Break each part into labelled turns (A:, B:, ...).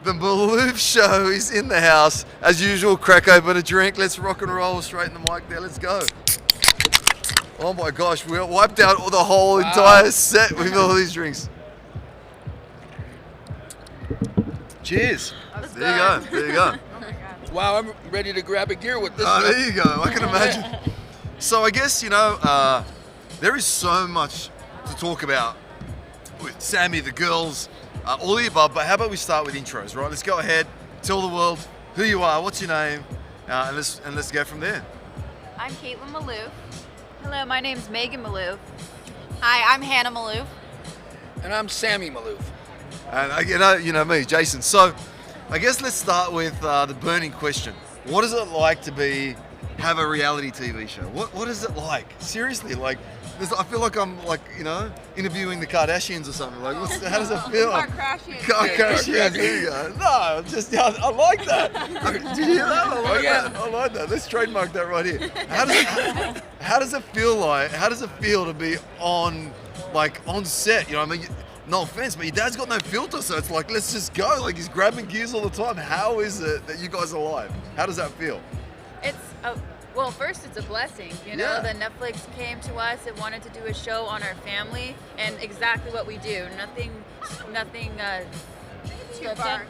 A: The Maloof Show is in the house. As usual, crack open a drink. Let's rock and roll. Straight in the mic there. Let's go. Oh my gosh, we wiped out the whole entire set with all these drinks. Cheers. There you go. There you go.
B: Wow, I'm ready to grab a gear with this.
A: There you go. I can imagine. So I guess, you know, there is so much to talk about with Sammy, the girls, all the above, but how about we start with intros, right? Let's go ahead, tell the world who you are, what's your name, and let's go from there.
C: I'm Caitlin Maloof. Hello, my name's Megan Maloof. Hi, I'm Hannah Maloof.
B: And I'm Sammy Maloof.
A: And you know me, Jason. So I guess let's start with the burning question. What is it like to have a reality TV show? What is it like? Seriously, like, I feel like I'm like, you know, interviewing the Kardashians or something. Like, how does it feel? Kardashians. There you go. No, just I like that. Did you hear that? I like that. Let's trademark that right here. How does it feel like? How does it feel to be on set? You know what I mean? No offense, but your dad's got no filter, so it's like, let's just go. Like, he's grabbing gears all the time. How is it that you guys are live? How does that feel?
C: Well, first it's a blessing, you know, that Netflix came to us and wanted to do a show on our family and exactly what we do. Nothing too far.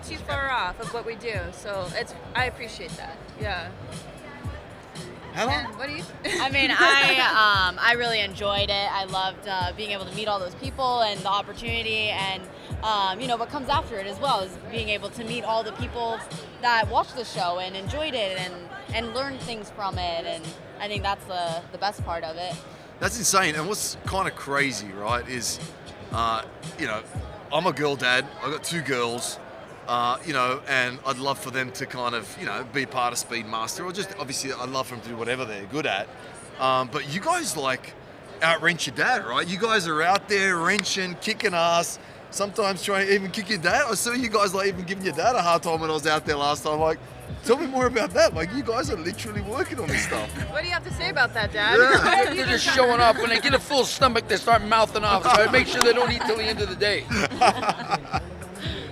C: Too far off of what we do. So I appreciate that. Yeah.
A: Helen?
C: What do you?
D: I mean, I really enjoyed it. I loved being able to meet all those people and the opportunity, and you know, what comes after it as well is being able to meet all the people that watched the show and enjoyed it and learned things from it, and I think that's the best part of it.
A: That's insane. And what's kind of crazy, right, is, you know, I'm a girl dad. I've got two girls. You know, and I'd love for them to kind of, you know, be part of Speedmaster, or just obviously I'd love for them to do whatever they're good at. But you guys like out-wrench your dad, right? You guys are out there wrenching, kicking ass, sometimes trying to even kick your dad. I saw you guys like even giving your dad a hard time when I was out there last time. Like, tell me more about that. Like, you guys are literally working on this stuff.
C: What do you have to say about that, Dad?
A: Yeah.
B: They're just showing off. When they get a full stomach, they start mouthing off. So I make sure they don't eat till the end of the day.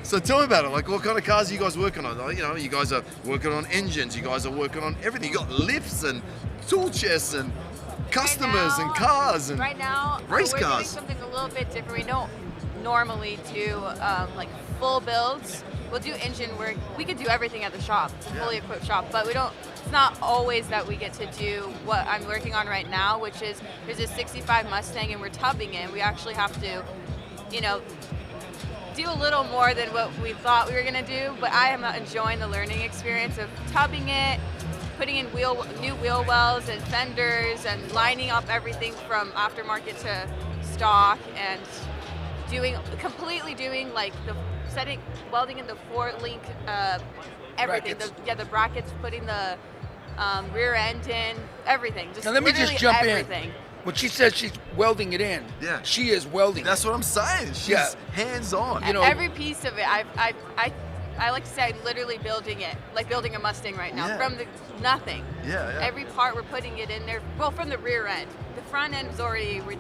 A: So tell me about it. Like, what kind of cars are you guys working on? You know, you guys are working on engines. You guys are working on everything. You got lifts and tool chests and customers and cars and
C: right now,
A: race
C: we're
A: cars.
C: doing something a little bit different. We don't normally do like full builds. We'll do engine work. We could do everything at the shop. It's a fully equipped shop, but we don't. It's not always that we get to do what I'm working on right now, which is there's a '65 Mustang and we're tubbing it. We actually have to, you know, do a little more than what we thought we were gonna do, but I am enjoying the learning experience of tubbing it, putting in new wheel wells and fenders, and lining up everything from aftermarket to stock, and completely doing like the welding in the 4-link, everything.
B: Brackets.
C: The brackets, putting the rear end in, everything.
B: Now let me just jump
C: everything.
B: in. When she says she's welding it in, she is welding.
A: That's what I'm saying. She's hands-on.
C: You know, every piece of it, I like to say I'm literally building it, like building a Mustang right now, from the nothing. Every part we're putting it in there, well, from the rear end. The front end was already we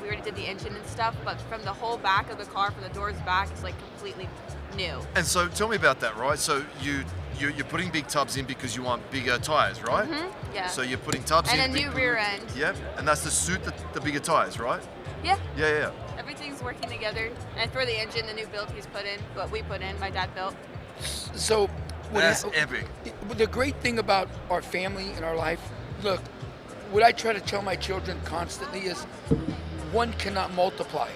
C: already did the engine and stuff, but from the whole back of the car, from the doors back, it's like completely new. And
A: so tell me about that, right? So you're putting big tubs in because you want bigger tires, right?
C: Mm-hmm. Yeah.
A: So you're putting tubs in.
C: And a new rear end.
A: Yep. And that's to suit the bigger tires, right?
C: Yeah.
A: Yeah.
C: Everything's working together. And for the engine, the new build he's put in, what we put in, my dad built.
B: So
A: that's epic.
B: The great thing about our family and our life, look, what I try to tell my children constantly is one cannot multiply.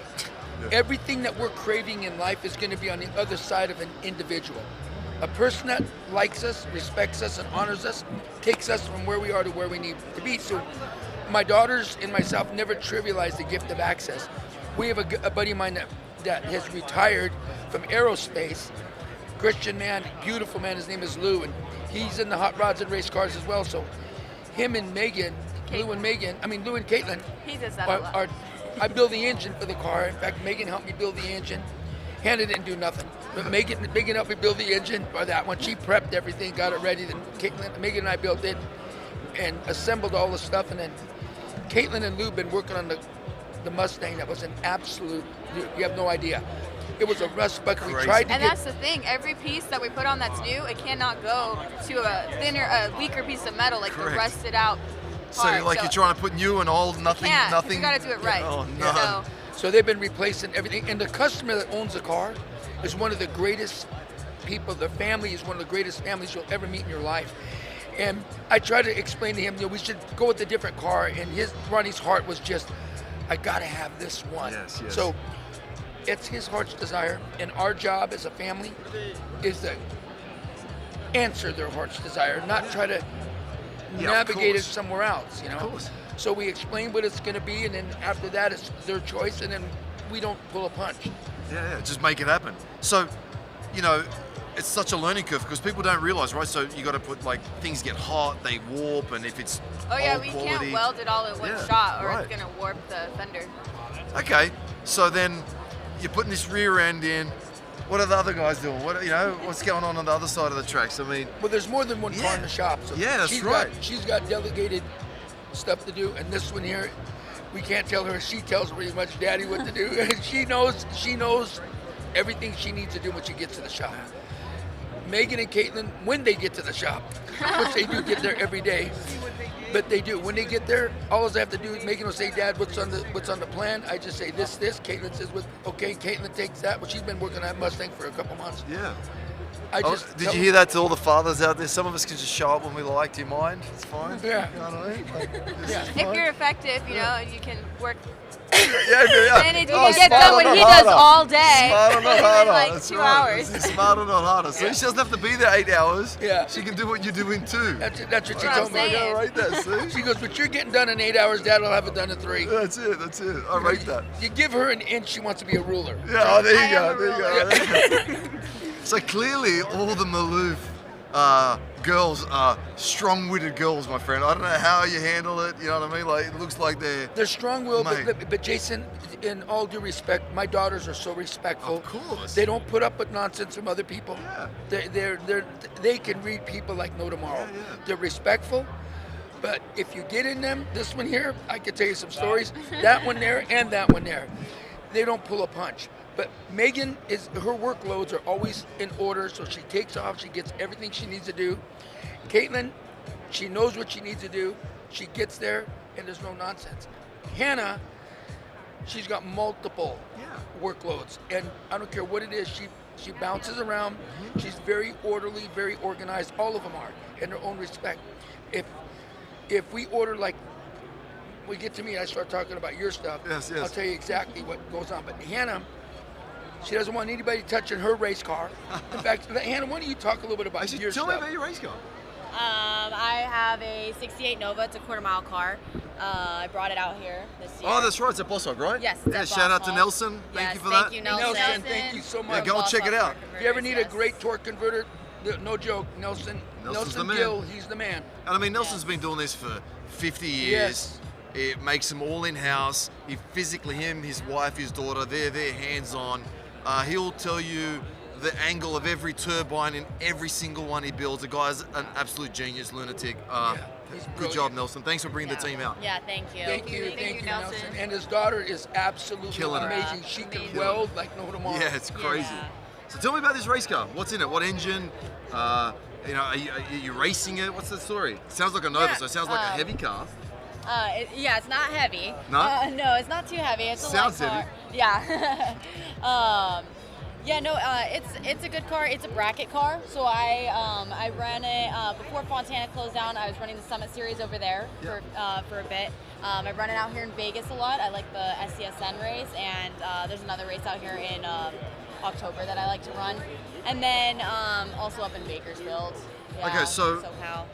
B: Everything that we're craving in life is going to be on the other side of an individual. A person that likes us, respects us, and honors us takes us from where we are to where we need to be. So my daughters and myself never trivialize the gift of access. We have a buddy of mine that has retired from aerospace. Christian man, beautiful man, his name is Lou, and he's in the hot rods and race cars as well. So him and Megan, Lou and Caitlin,
C: he does that a lot.
B: I build the engine for the car. In fact, Megan helped me build the engine. Hannah didn't do nothing, but Megan helped me build the engine for that one. She prepped everything, got it ready. Then Megan and I built it and assembled all the stuff. And then Caitlin and Lou been working on the Mustang. That was an absolute, you have no idea. It was a rust bucket. We
A: Crazy.
B: tried to
C: And
B: get
C: that's the thing. Every piece that we put on that's new, it cannot go to a weaker piece of metal, like
A: Correct.
C: the rusted out
A: So
C: part.
A: you're trying to put new and old, nothing,
C: can't.
A: nothing.
C: You gotta do it right.
A: Oh no.
B: So they've been replacing everything. And the customer that owns the car is one of the greatest people. The family is one of the greatest families you'll ever meet in your life. And I tried to explain to him, we should go with a different car. And Ronnie's heart was just, I gotta have this one.
A: Yes.
B: So it's his heart's desire. And our job as a family is to answer their heart's desire, not try to navigate it somewhere else,
A: Of course.
B: So we explain what it's going to be, and then after that, it's their choice, and then we don't pull a punch.
A: Yeah, just make it happen. So, it's such a learning curve because people don't realize, right? So you got to put things get hot, they warp, and if it's old
C: we
A: quality,
C: can't weld it all in one
A: Yeah,
C: shot, or
A: right.
C: it's gonna warp the fender.
A: Okay, so then you're putting this rear end in. What are the other guys doing? What's going on the other side of the tracks? I mean,
B: Well, there's more than one car in the shop. So
A: Yeah, that's right.
B: She's got delegated stuff to do, and this one here, we can't tell her. She tells pretty much Daddy what to do, and she knows everything she needs to do when she gets to the shop. Megan and Caitlin, when they get to the shop, which they do get there every day, but they do. When they get there, all I have to do is Megan will say, Dad, what's on the plan? I just say this. Caitlin says, okay. Caitlin takes that. Well, she's been working on that Mustang for a couple months.
A: yeah.
B: I just
A: Did
B: tell
A: you hear that to all the fathers out there? Some of us can just show up when we like. Do you mind? It's fine.
B: Yeah.
A: You know what I mean?
B: Yeah.
C: If you're effective, you can work.
A: yeah.
C: And if you
A: Oh,
C: can get
A: smarter,
C: done what
A: not
C: he does
A: harder.
C: all day,
A: Smarter, not
C: in
A: harder.
C: like
A: That's
C: 2
A: right.
C: hours.
A: It's smarter, not harder. So she doesn't have to be there 8 hours.
B: Yeah.
A: She can do what you're doing too.
B: That's what she
C: That's
B: told
C: what
B: me.
C: I'm saying.
A: Right there, see?
B: She goes, but you're getting done in 8 hours. Dad will have it done in 3.
A: That's it. I rate that.
B: You give her an inch, she wants to be a ruler.
A: Yeah, there
C: I
A: you
C: am
A: go.
C: a
A: There you go. So clearly, all the Maloof girls are strong-witted girls, my friend. I don't know how you handle it. You know what I mean? It looks like
B: They're strong-willed,
A: Mate.
B: but Jason, in all due respect, my daughters are so respectful.
A: Of course.
B: They don't put up with nonsense from other people.
A: Yeah.
B: They can read people like no tomorrow.
A: Yeah.
B: They're respectful, but if you get in them, this one here, I can tell you some stories. That one there and that one there, they don't pull a punch. But Megan, her workloads are always in order, so she takes off, she gets everything she needs to do. Caitlin, she knows what she needs to do. She gets there, and there's no nonsense. Hannah, she's got multiple workloads, and I don't care what it is, she bounces around. She's very orderly, very organized. All of them are, in their own respect. If we order, we get to me, I start talking about your stuff.
A: Yes.
B: I'll tell you exactly what goes on. But Hannah, she doesn't want anybody touching her race car. In fact, Hannah, why don't you talk a little bit about your
A: Tell
B: stuff?
A: me about your race car.
D: I have a 68 Nova. It's a quarter-mile car. I brought it out here this year.
A: Oh, that's right. It's at Boss Hog, right?
D: Yes, it's
A: Yeah,
D: at
A: shout out
D: Boss
A: to
D: Hog.
A: Nelson. Thank
D: Yes,
A: you for
D: thank
A: that.
D: you,
B: Nelson, thank you so much.
A: Yeah, go and check it out.
B: If you ever need a
D: Yes.
B: great torque converter, no joke,
A: Nelson's the
B: Nelson
A: man.
B: Gill, he's the man.
A: And I mean, Nelson's been doing this for 50 years.
B: Yes.
A: It makes them all in-house. His wife, his daughter, they're hands-on. He'll tell you the angle of every turbine in every single one he builds. The guy's an absolute genius, lunatic.
B: He's
A: Good
B: brilliant.
A: job, Nelson. Thanks for bringing the team out.
D: Yeah, thank you.
B: Thank you,
C: Thank you,
B: Nelson.
C: Nelson.
B: And his daughter is absolutely
A: Killing it.
B: amazing. She can
C: Amazing.
B: weld like no tomorrow.
A: Yeah, it's crazy.
D: Yeah.
A: So tell me about this race car. What's in it? What engine? Are you racing it? What's the story? It sounds like a Nova,
D: Yeah,
A: so it sounds like a heavy car.
D: It's not heavy.
A: No?
D: No, it's not too heavy. It's a
A: Sounds
D: light car.
A: heavy.
D: Yeah. It's a good car. It's a bracket car. So I ran it before Fontana closed down. I was running the Summit Series over there for a bit. I run it out here in Vegas a lot. I like the SCSN race, and there's another race out here in October that I like to run, and then also up in Bakersfield. Yeah,
A: Okay, so-
D: SoCal.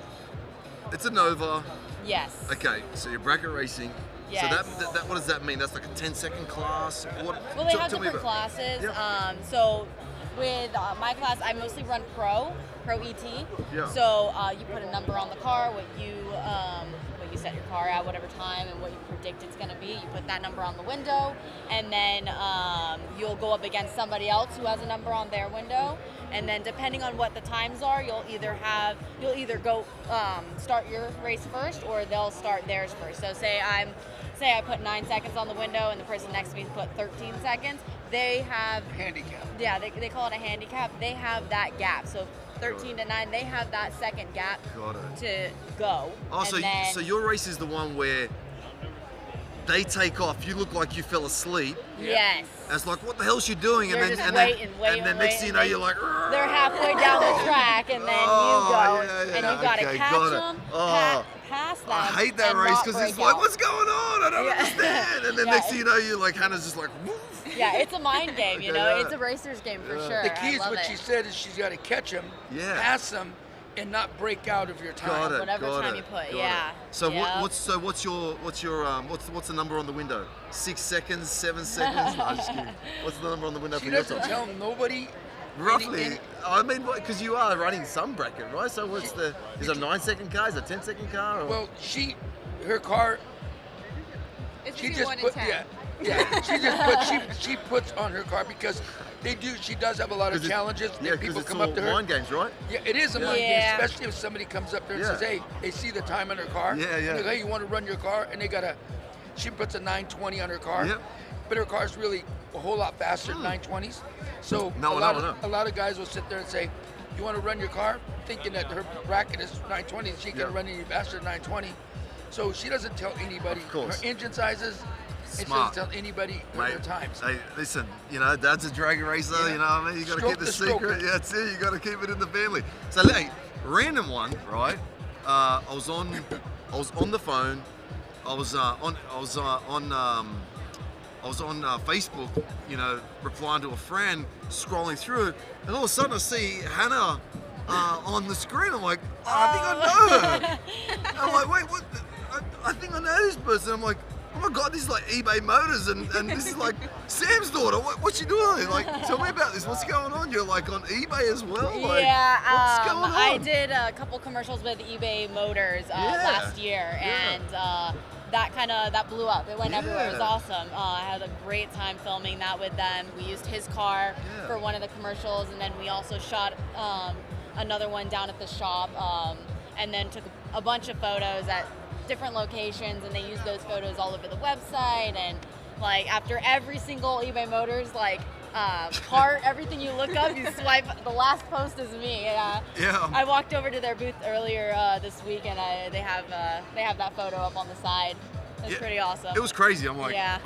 A: It's a Nova.
D: Yes.
A: Okay, so you're bracket racing.
D: Yes.
A: So that what does that mean? That's like a 10-second class? What?
D: Well, they
A: tell-
D: have
A: tell me
D: different
A: about-
D: classes.
A: Yeah.
D: So with my class, I mostly run Pro ET.
A: Yeah.
D: So you put a number on the car, what you set your car at, whatever time, and what you predict it's going to be. You put that number on the window, and then you'll go up against somebody else who has a number on their window. And then depending on what the times are, you'll either go start your race first, or they'll start theirs first. So say I put 9 seconds on the window, and the person next to me put 13 seconds. they have,
B: handicap.
D: yeah, they call it a handicap. They have that gap. So 13 to 9, they have that second gap
A: Got it.
D: to go.
A: Oh,
D: And
A: so,
D: then,
A: so your race is the one where they take off, you look like you fell asleep.
D: yes.
A: And it's like, what the hell's she doing?
D: They're
A: And then,
D: just
A: and
D: waiting,
A: then, and then next thing you know, you're like,
D: they're halfway down the track, and then
A: Oh,
D: you go,
A: yeah, yeah,
D: and you gotta
A: okay,
D: catch
A: got it.
D: them,
A: Oh.
D: pass them.
A: I hate that
D: and
A: race
D: not
A: because it's
D: break
A: like,
D: out.
A: what's going on? I don't
D: Yeah.
A: understand. And then
D: Yeah.
A: next thing you know, you're like, Hannah's just like, woof.
D: Yeah, it's a mind game, you know.
A: Yeah.
D: It's a racer's game for
A: Yeah.
D: sure.
B: The key
D: I
B: is
D: love
B: what
D: it.
B: she said is she's got to catch them,
A: Yeah.
B: pass them, and not break out of your time.
A: Got it.
D: Whatever
A: got
D: time
A: it,
D: you put,
A: got
D: yeah.
A: it. So
D: Yeah.
A: what's the number on the window? 6 seconds, 7 seconds? No, I'm just kidding. What's the number on the window
B: She
A: for your
B: doesn't
A: time?
B: tell nobody.
A: Roughly.
B: any-
A: I mean, because you are running some bracket, right? So is it a 9-second car? Is it a 10-second car? Or?
B: Well, her car,
C: It's
B: she
C: between
B: just
C: 1 and
B: put,
C: 10.
B: she puts on her car because she does have a lot of
A: 'Cause
B: challenges.
A: yeah,
B: and
A: because
B: people
A: it's
B: come
A: all
B: up to her.
A: mind games, right?
B: Yeah, it is a mind game,
D: Yeah.
B: especially if somebody comes up there and
A: Yeah.
B: says, hey, they see the time on her car.
A: Yeah, yeah.
B: They go, hey, you want to run your car? And she puts a 920 on her car.
A: Yep.
B: But her car's really a whole lot faster than 920s. So
A: No,
B: a
A: no,
B: lot
A: no.
B: of a lot of guys will sit there and say, you want to run your car? Thinking that her bracket is 920, she
A: Yeah.
B: can run any faster than 920. So she doesn't tell anybody
A: Of course.
B: her engine sizes, and she
A: Smart.
B: doesn't tell anybody her times.
A: Hey, listen, Dad's a drag racer,
B: Yeah.
A: you know what I mean? You got to
B: Stroke
A: keep the
B: the
A: secret.
B: stroker.
A: Yeah, that's it. You got to keep it in the family. So, hey, random one, right? I was on the phone. I was on Facebook, replying to a friend, scrolling through, and all of a sudden I see Hannah on the screen. I'm like, oh, I think I know her. I'm like, wait, what? I think I know this person. I'm like, oh my God, this is like eBay Motors, and this is like Sam's daughter. What's she doing? Like, tell me about this. What's going on? You're like on eBay as well? Like,
D: Yeah,
A: what's going on?
D: I did a couple commercials with eBay Motors last year,
A: Yeah.
D: and that blew up. It went everywhere. It was
A: Yeah.
D: awesome. I had a great time filming that with them. We used his car
A: Yeah.
D: for one of the commercials, and then we also shot another one down at the shop, and then took a bunch of photos at different locations, and they used those photos all over the website. And like after every single eBay Motors part, everything you look up, you swipe. The last post is me.
A: Yeah.
D: I walked over to their booth earlier this week, and they have that photo up on the side. It's
A: Yeah.
D: pretty awesome.
A: It was crazy. I'm like,
D: Yeah.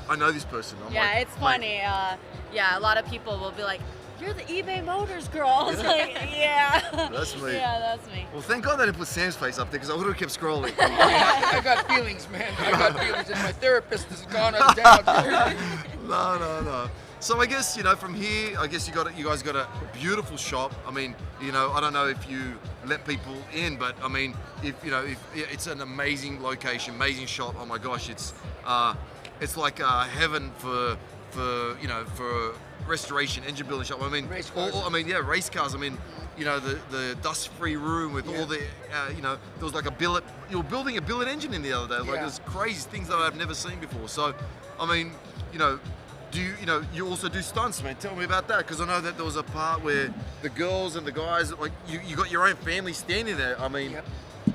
A: I know this person. I'm
D: yeah,
A: like,
D: it's funny. Yeah, a lot of people will be like, "You're the eBay Motors girl." I was like, "Yeah."
A: That's me.
D: Yeah, that's me.
A: Well, thank God they didn't put Sam's face up there because I would have kept scrolling.
B: I got feelings, man. I got feelings, and my therapist has gone out of town.
A: No. So I guess from here, I guess you guys got a beautiful shop. I mean, I don't know if you let people in, but I mean, if it's an amazing location, amazing shop. Oh my gosh, it's like heaven for restoration, engine building shop. I mean,
B: Race cars.
A: race cars. I mean, the dust-free room with all the, there was like you were building a billet engine in the other day. Like
B: Yeah.
A: there's crazy things that I've never seen before. So, I mean, do you also do stunts, man? Tell me about that, because I know that there was a part where the girls and the guys, like you got your own family standing there. I mean,
B: Yep.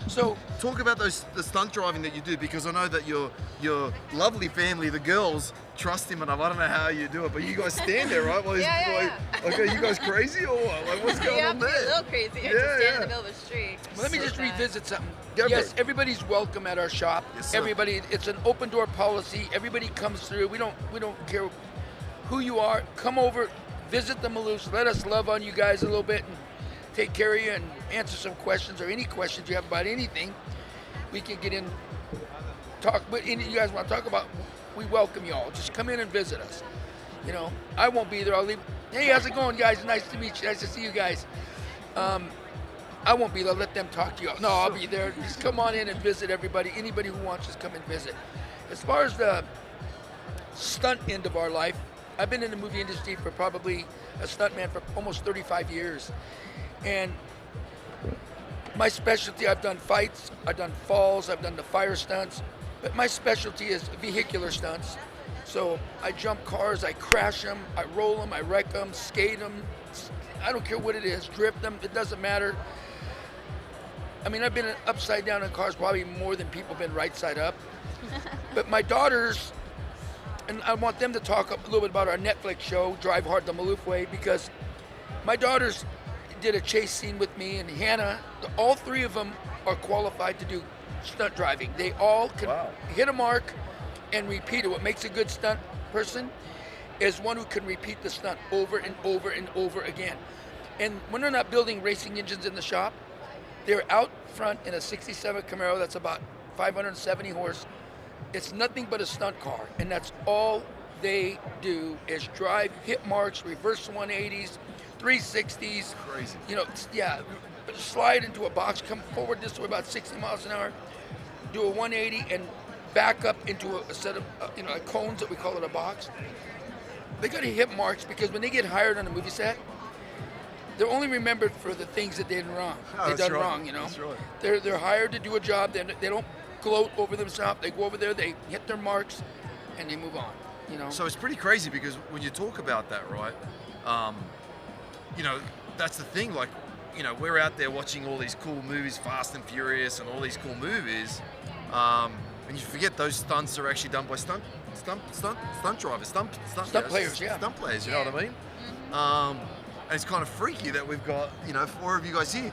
B: So
A: talk about the stunt driving that you do, because I know that your lovely family, the girls, trust him, and I don't know how you do it, but you guys stand there, right? While he's,
C: Yeah.
A: like, are you guys crazy or what? Like, what's going
C: You have
A: on
C: to be a
A: there?
C: little crazy. You have to stand in the middle of a street.
B: Well, let me
C: So
B: just
C: sad.
B: revisit something.
A: Go for
B: Yes,
A: it.
B: everybody's welcome at our shop.
A: Yes, sir.
B: Everybody, it's an open door policy. Everybody comes through. We don't care who you are. Come over, visit the Maloofs. Let us love on you guys a little bit and take care of you and answer some questions, or any questions you have about anything. We can get in, talk. But any you guys want to talk about, we welcome you all. Just come in and visit us. I won't be there. I'll leave. Hey, how's it going, guys? Nice to meet you. Nice to see you guys. I won't be there. Let them talk to you. No, I'll be there. Just come on in and visit everybody. Anybody who wants, just come and visit. As far as the stunt end of our life, I've been in the movie industry for probably a stuntman for almost 35 years. And my specialty, I've done fights, I've done falls, I've done the fire stunts, but my specialty is vehicular stunts. So I jump cars, I crash them, I roll them, I wreck them, skate them. I don't care what it is, drift them, it doesn't matter. I mean, I've been upside down in cars probably more than people have been right side up. But my daughters and I want them to talk a little bit about our Netflix show, Drive Hard the Maloof Way, because my daughters did a chase scene with me and Hannah. All three of them are qualified to do stunt driving. They all can hit a mark and repeat it. What makes a good stunt person is one who can repeat the stunt over and over and over again. And when they're not building racing engines in the shop, they're out front in a 67 Camaro that's about 570 horse. It's nothing but a stunt car, and that's all they do is drive, hit marks, reverse 180s, 360s.
A: Crazy.
B: You know, yeah, slide into a box, come forward this way about 60 miles an hour, do a 180, and back up into a set of cones that we call it a box. They got to hit marks because when they get hired on a movie set, they're only remembered for the things that they did wrong. Wrong, you know.
A: That's right.
B: They're hired to do a job. They don't gloat over themselves. They go over there, they hit their marks, and they move on. You know.
A: So it's pretty crazy because when you talk about that, right? You know, that's the thing. Like, you know, we're out there watching all these cool movies, Fast and Furious, and all these cool movies, and you forget those stunts are actually done by stunt drivers, stunt
B: players, yeah.
A: Stunt players. You know what I mean? And it's kind of freaky that we've got, you know, 4 of you guys here.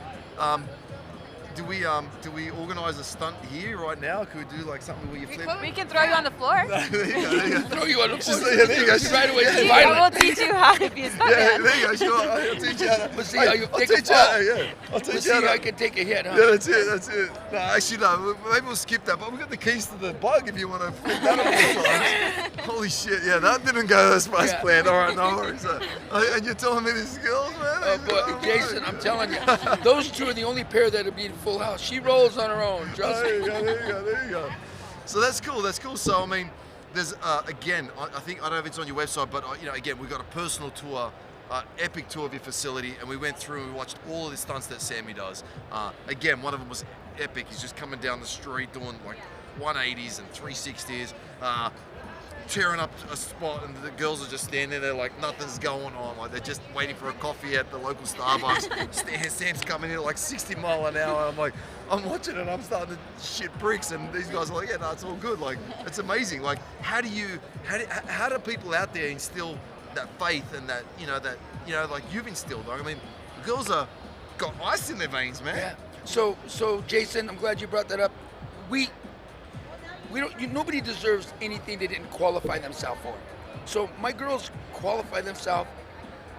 A: Do we organise a stunt here right now? Could we do like something where you flip?
C: We can throw you on the floor.
A: There you go.
B: Throw you on the floor.
A: There you go.
B: Right away.
A: Yeah,
C: I will teach you how to be a stuntman.
A: Yeah, there you go. Sure, I'll teach you how to.
B: We'll see how you
A: I'll
B: take a
A: teach you how
B: fall.
A: to, yeah. I'll teach
B: Let's
A: you
B: see
A: how
B: how I
A: to.
B: can take a hit, huh?
A: Yeah, that's it. That's it. No, actually, no. Maybe we'll skip that. But we've got the keys to the bug if you want to flip that on the Holy shit! Yeah, that didn't go as planned. All right, no worries. And you're telling me these girls, man?
B: Oh, but Jason, I'm telling you, those two are the only pair that'll be in full house. She rolls on her own. Trust
A: There
B: me.
A: you go. There you go. There you go. So that's cool. That's cool. So I mean, there's again, I think I don't know if it's on your website, but you know, again, we got a personal tour. Epic tour of your facility, and we went through and we watched all of the stunts that Sammy does. Again, one of them was epic. He's just coming down the street doing like 180s and 360s, tearing up a spot, and the girls are just standing there like nothing's going on. Like they're just waiting for a coffee at the local Starbucks. Sam's coming in at like 60 mile an hour. I'm like, I'm watching it, I'm starting to shit bricks, and these guys are like, yeah, no, it's all good. Like, it's amazing. Like, how do people out there instill that faith and that, like you've instilled? I mean, the girls are got ice in their veins, man.
B: Yeah. So Jason, I'm glad you brought that up. We don't. Nobody deserves anything they didn't qualify themselves for. So my girls qualify themselves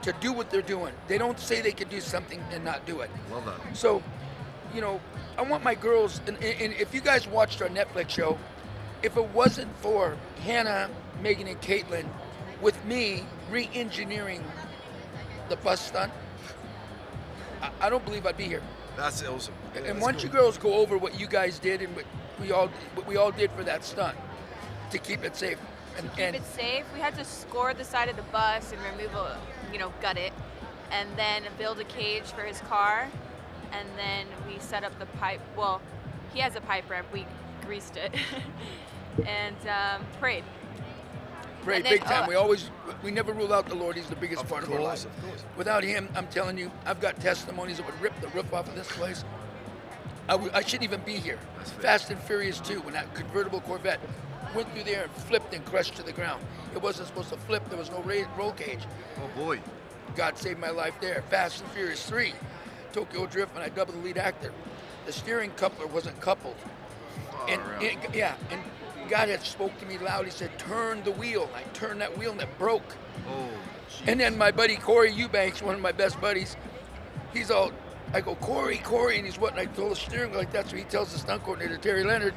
B: to do what they're doing. They don't say they can do something and not do it.
A: Love that.
B: So, you know, I want my girls, and if you guys watched our Netflix show, if it wasn't for Hannah, Megan, and Caitlin, with me re-engineering the bus stunt, I don't believe I'd be here.
A: That's awesome. Yeah,
B: And
A: that's
B: once
A: cool.
B: you girls go over what you guys did and what we all did for that stunt to keep it safe, and
C: Keep it safe. We had to score the side of the bus and remove gut it, and then build a cage for his car, and then we set up the pipe. Well, he has a pipe ramp. We greased it and prayed.
B: Pray
C: And then-
B: big time. We never rule out the Lord. He's the biggest part of our life.
A: Of course.
B: Without him, I'm telling you, I've got testimonies that would rip the roof off of this place. I shouldn't even be here.
A: That's fair.
B: Fast and Furious 2, when that convertible Corvette went through there and flipped and crushed to the ground. It wasn't supposed to flip. There was no roll cage.
A: Oh boy.
B: God saved my life there. Fast and Furious 3, Tokyo Drift, when I doubled the lead actor. The steering coupler wasn't coupled. And God had spoke to me loud. He said, turn the wheel. I turned that wheel and it broke.
A: Oh.
B: And then my buddy Corey Eubanks, one of my best buddies, he's all, I go, Corey, and he's what? And I told the steering wheel like that, so he tells the stunt coordinator, Terry Leonard,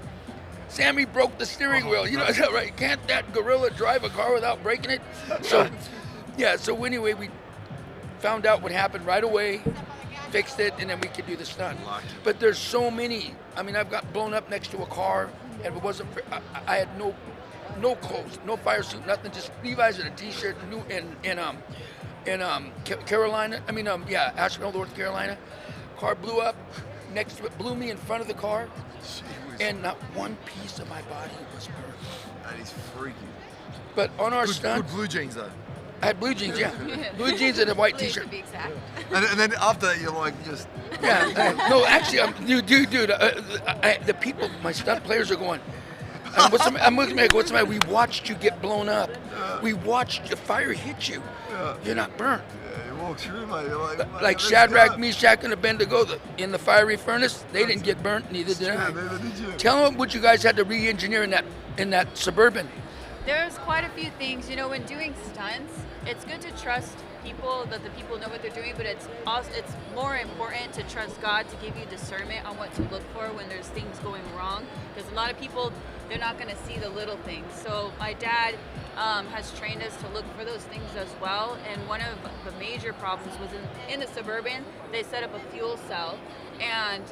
B: Sammy broke the steering wheel. You know, right? Can't that gorilla drive a car without breaking it? So, yeah, so anyway, we found out what happened right away, fixed it, and then we could do the stunt. But there's so many. I mean, I've got blown up next to a car, and it wasn't, I had no clothes, no fire suit, nothing, just Levi's and a t-shirt in Carolina, Asheville, North Carolina. Car blew up next to it, blew me in front of the car, and not one piece of my body was burned.
A: That is freaky.
B: But on our stunt,
A: Good blue jeans though.
B: I had blue jeans, yeah. Blue jeans and a white
C: Blue
B: t-shirt.
C: to be exact.
A: And then after that, you're like just.
B: Yeah, no, actually, dude, the people, my stunt players are going, And I'm looking at what's the matter? We watched you get blown up. We watched the fire hit you. You're not burnt.
A: Yeah, you walk through, mate. You're like, mate,
B: Like
A: let's
B: Shadrach,
A: go.
B: Meshach, and Abednego in the fiery furnace, they didn't get burnt, neither did
A: Yeah,
B: I.
A: neither did you.
B: Tell them what you guys had to re-engineer in that Suburban.
C: There's quite a few things, you know, when doing stunts, it's good to trust people, that the people know what they're doing, but it's more important to trust God to give you discernment on what to look for when there's things going wrong, because a lot of people, they're not going to see the little things. So my dad has trained us to look for those things as well, and one of the major problems was in the Suburban, they set up a fuel cell, and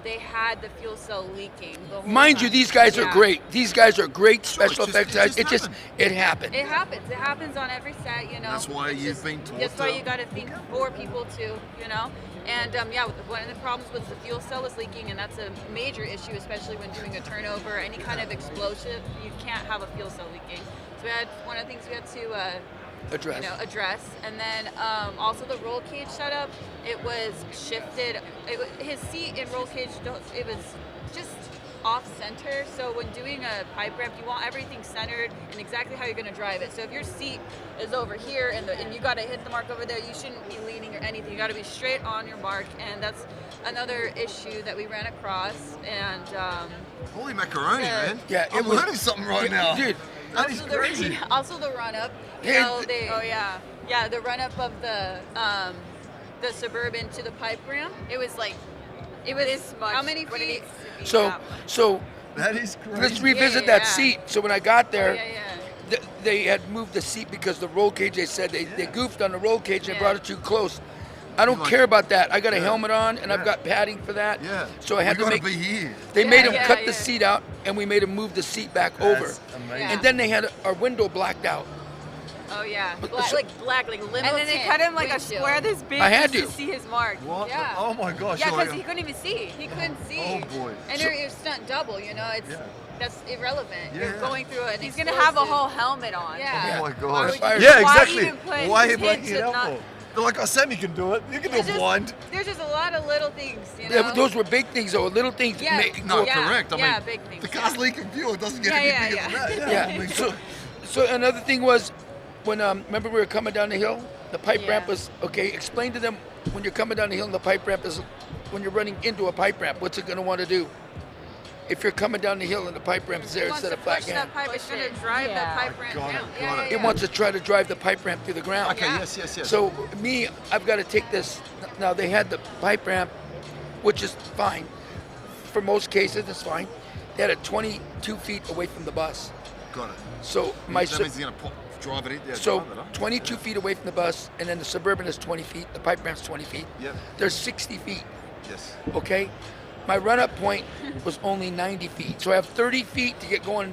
C: they had the fuel cell leaking the whole
B: Mind
C: time.
B: you, these guys are
C: Yeah.
B: great. These guys are great
A: Sure,
B: special
A: it
B: effects
A: just
B: guys. It happened.
C: It happens. It happens on every set, you know.
A: That's why
C: It's
A: you've
C: just-
A: been taught
C: That's why
A: to
C: you got to think for people too, you know. And yeah, one of the problems was the fuel cell was leaking, and that's a major issue, especially when doing a turnover, any kind of explosive. You can't have a fuel cell leaking. So we had one of the things we had to address. And then also the roll cage setup, it was shifted. His seat in roll cage, it was just off center. So when doing a pipe ramp, you want everything centered and exactly how you're going to drive it. So if your seat is over here and you got to hit the mark over there, you shouldn't be leaning or anything. You got to be straight on your mark, and that's another issue that we ran across. And
A: Holy macaroni,
C: Yeah.
A: man.
B: Yeah,
A: I'm
B: it was-
A: learning something right now.
B: Dude,
A: That is crazy.
C: Also the run up, you
B: Yeah,
C: know, yeah, the run up of the Suburban to the pipe ramp. It was this much. How many
E: what it
C: feet?
E: needs to be.
B: so
A: That is crazy.
B: let's revisit
C: yeah.
B: that seat. So when I got there,
C: Yeah.
B: they had moved the seat because the roll cage, they said they goofed on the roll cage and
C: Yeah.
B: brought it too close. I don't
A: You're like-
B: care about that. I got a
A: Yeah.
B: helmet on and I've
A: Yeah.
B: got padding for that.
A: Yeah.
B: So I had
A: we
B: to
A: gotta
B: make.
A: be here.
B: They
C: Yeah,
B: made him
C: yeah,
B: cut
C: yeah.
B: the seat out, and we made him move the seat back over.
A: That's amazing.
C: Yeah.
B: And then they had our window blacked out.
C: Oh yeah,
B: But-
C: black,
B: so-
C: like limo
E: And then they
C: tint
E: cut him like a
C: windshield.
E: square this big
B: I had
E: just
B: to.
E: see his mark.
A: What?
C: Yeah.
A: Oh my gosh.
C: Yeah,
A: you're
C: because
A: like-
C: he couldn't even see. He couldn't see.
A: Oh, boy.
C: And
B: So-
C: you're stunt double. You know, that's irrelevant.
A: Yeah.
C: You're going through an.
E: He's gonna have a
C: explosive-
E: whole helmet on.
C: Yeah.
A: Oh my
C: Why
A: gosh.
C: would
B: Fire-
C: you-
A: Yeah,
E: Why
A: exactly.
E: even put
A: Why are you
E: his
A: blacking
E: kids
A: it out
E: not-
A: for? They're like, oh, Sammy can do it. You can do
C: There's
A: it
C: just-
A: blind.
C: There's just a lot of little things, you know.
B: Yeah, but those were big things, though. Little things. that
C: Yeah.
B: make-
A: No,
C: Yeah,
A: correct. I
C: yeah,
A: mean,
C: big things,
A: the car's
C: yeah.
A: leaking fuel. It doesn't get
C: Yeah,
A: any
C: yeah,
A: bigger
C: yeah.
A: than that. I
B: Yeah.
A: mean,
B: So another thing was when remember we were coming down the hill. The pipe ramp
C: Yeah.
B: was okay. Explain to them when you're coming down the hill and the pipe ramp is when you're running into a pipe ramp. What's it going to want to do? If you're coming down the hill and the pipe ramp is there
C: It wants
B: instead
C: to
B: of flat
C: push
B: can,
C: that pipe. It's
E: Push
C: going
E: it.
C: to drive
D: Yeah.
C: that pipe ramp
A: Got it,
C: down.
A: got
C: Yeah,
A: it.
C: yeah,
B: it
C: yeah.
B: wants to try to drive the pipe ramp through the ground.
A: Okay,
C: Yeah.
A: yes.
B: So me, I've got to take this. Now they had the pipe ramp, which is fine. For most cases, it's fine. They had it 22 feet away from the bus.
A: Got it.
B: So my
A: That means he's going to drive it in. Yeah,
B: so
A: drive it, huh?
B: 22 feet away from the bus, and then the Suburban is 20 feet. The pipe ramp's 20 feet.
A: Yep.
B: There's 60 feet.
A: Yes.
B: Okay. My run-up point was only 90 feet, so I have 30 feet to get going.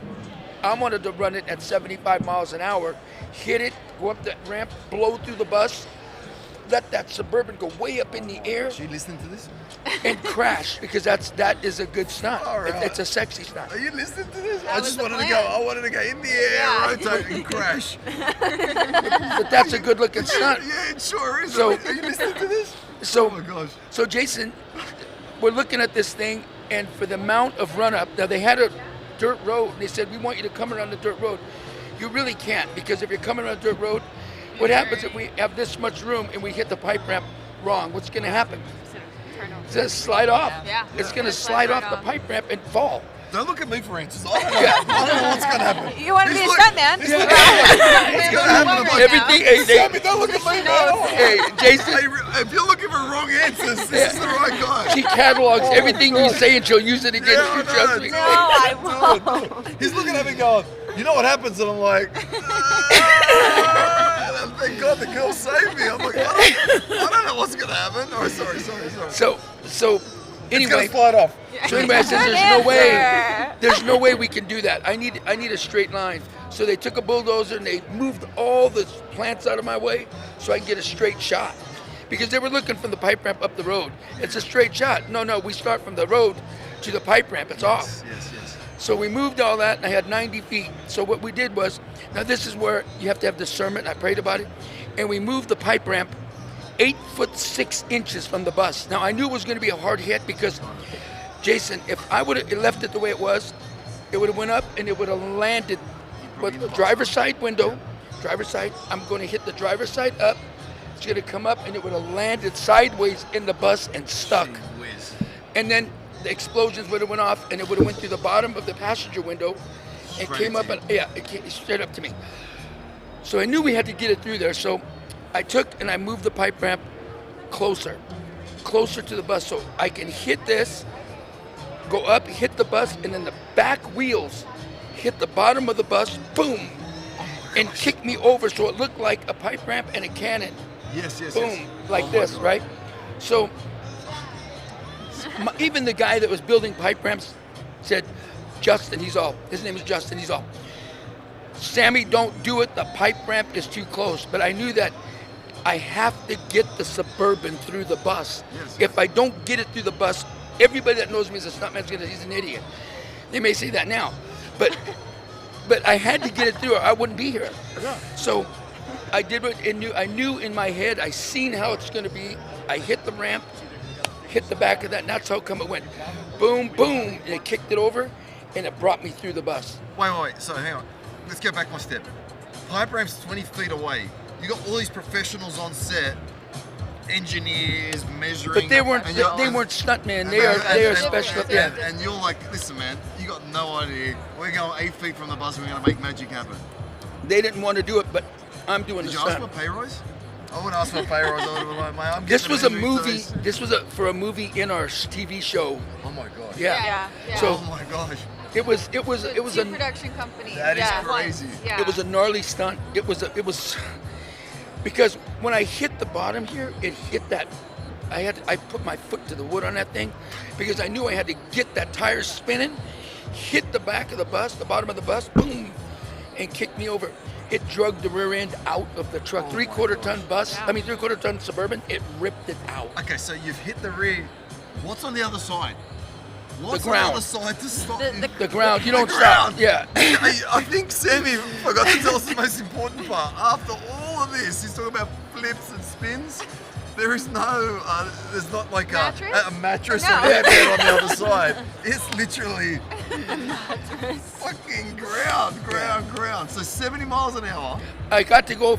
B: I wanted to run it at 75 miles an hour, hit it, go up that ramp, blow through the bus, let that Suburban go way up in the air,
A: Are you listening to this?
B: and crash because that is a good stunt.
A: All right.
B: It's a sexy stunt.
A: Are you listening to this?
C: That
A: I
C: was
A: just
C: the
A: wanted to
C: plan.
A: go. I wanted to go in the air,
C: Yeah.
A: rotate, and crash.
B: But that's a good-looking stunt.
A: Yeah, it sure is.
B: So-
A: Are you listening to this?
B: So,
A: Oh my gosh.
B: So Jason, we're looking at this thing, and for the amount of run-up, now they had a dirt road, and they said, we want you to come around the dirt road. You really can't, because if you're coming around the dirt road, what happens if we have this much room and we hit the pipe ramp wrong? What's going to happen? It's going to slide off.
C: Yeah.
B: It's going to
C: It's
B: slide
C: right
B: off the
C: off.
B: pipe ramp and fall.
A: Don't look at me for answers. I don't know. I don't know what's going to happen.
E: You want to be a
A: He's
E: stuntman?
A: He's looking at what's going to happen. I'm like,
B: Everything, hey,
A: Sammy, don't look at me, man.
B: hey, Jason,
A: Hey, if you're looking for wrong answers, this is the right guy.
B: she catalogs everything you say and she'll use it against
A: Yeah,
B: you,
A: I
B: trust
A: know.
B: me.
E: No, I won't.
A: He's looking at me going, you know what happens? And I'm like, thank God the girl saved me. I'm like, I don't know what's going to happen. Oh, sorry.
B: So
A: It's going
B: anyway,
A: to slide off.
B: so anyway, I said,
E: Good
B: there's no way.
E: answer.
B: There's no way we can do that. I need a straight line. So they took a bulldozer and they moved all the plants out of my way so I can get a straight shot. Because they were looking from the pipe ramp up the road. It's a straight shot. No, we start from the road to the pipe ramp. It's off.
A: Yes.
B: So we moved all that and I had 90 feet. So what we did was, now this is where you have to have discernment. I prayed about it. And we moved the pipe ramp 8 foot 6 inches from the bus. Now I knew it was going to be a hard hit because, Jason, if I would have left it the way it was, it would have went up and it would have landed with the driver's side window. Driver's side, I'm going to hit the driver's side up. It's going to come up and it would have landed sideways in the bus and stuck.
A: Gee whiz.
B: And then the explosions would have went off and it would have went through the bottom of the passenger window and
A: Straight
B: came up
A: to you.
B: and it came straight up to me. So I knew we had to get it through there. So I took and I moved the pipe ramp closer to the bus so I can hit this, go up, hit the bus, and then the back wheels hit the bottom of the bus, boom, and kick me over so it looked like a pipe ramp and a cannon.
A: Yes, yes,
B: Boom,
A: yes.
B: like
A: Oh my
B: this,
A: God.
B: right? So even the guy that was building pipe ramps said, Justin, his name is Justin, he's all, Sammy, don't do it, the pipe ramp is too close. But I knew that I have to get the Suburban through the bus.
A: Yes.
B: If I don't get it through the bus, everybody that knows me as a stuntman is he's an idiot. They may say that now, but I had to get it through or I wouldn't be here. So I did what I knew in my head, I seen how it's gonna be. I hit the ramp, hit the back of that, and that's how come it went boom, boom, and it kicked it over, and it brought me through the bus.
A: Wait. So hang on. Let's go back one step. Pipe ramp's 20 feet away. You got all these professionals on set, engineers measuring.
B: But they weren't
A: and you're-
B: stuntmen.
A: and
B: They are
A: and-
B: special.
A: and-
B: Yeah.
A: And you're like, listen, man, you got no idea. We're going 8 feet from the bus. We're gonna make magic happen.
B: They didn't want to do it, but I'm doing
A: Did
B: the
A: you ask
B: stunt.
A: for a pay rise? I wouldn't ask for a pay rise. I would have been like, I'm
B: This
A: getting
B: was a
A: an interview
B: movie.
A: today.
B: This was for a movie in our TV show.
A: Oh my god.
B: Yeah.
C: Yeah.
B: So-
A: Oh my gosh.
B: It was
C: Two
B: a
C: production company.
A: That is
C: yeah.
A: crazy.
C: Yeah.
B: it was a gnarly stunt. It was because when I hit the bottom here, it hit that. I put my foot to the wood on that thing because I knew I had to get that tire spinning, hit the back of the bus, the bottom of the bus, boom, and kicked me over. It dragged the rear end out of the truck.
A: Oh
B: 3/4
A: my
B: ton bus. I mean 3/4 ton Suburban. It ripped it out.
A: Okay, so you've hit the rear. What's on the other side? What's
B: ground.
A: on the other side to stop you?
B: The ground. You don't
A: ground.
B: stop. Yeah.
A: I think Sammy forgot to tell us the most important part. After all of this, he's talking about flips and spins. There is no, there's not like
C: Mattress?
A: a mattress
C: No.
A: or an airbed on the other side. It's literally fucking ground. So 70 miles an hour.
B: I got to go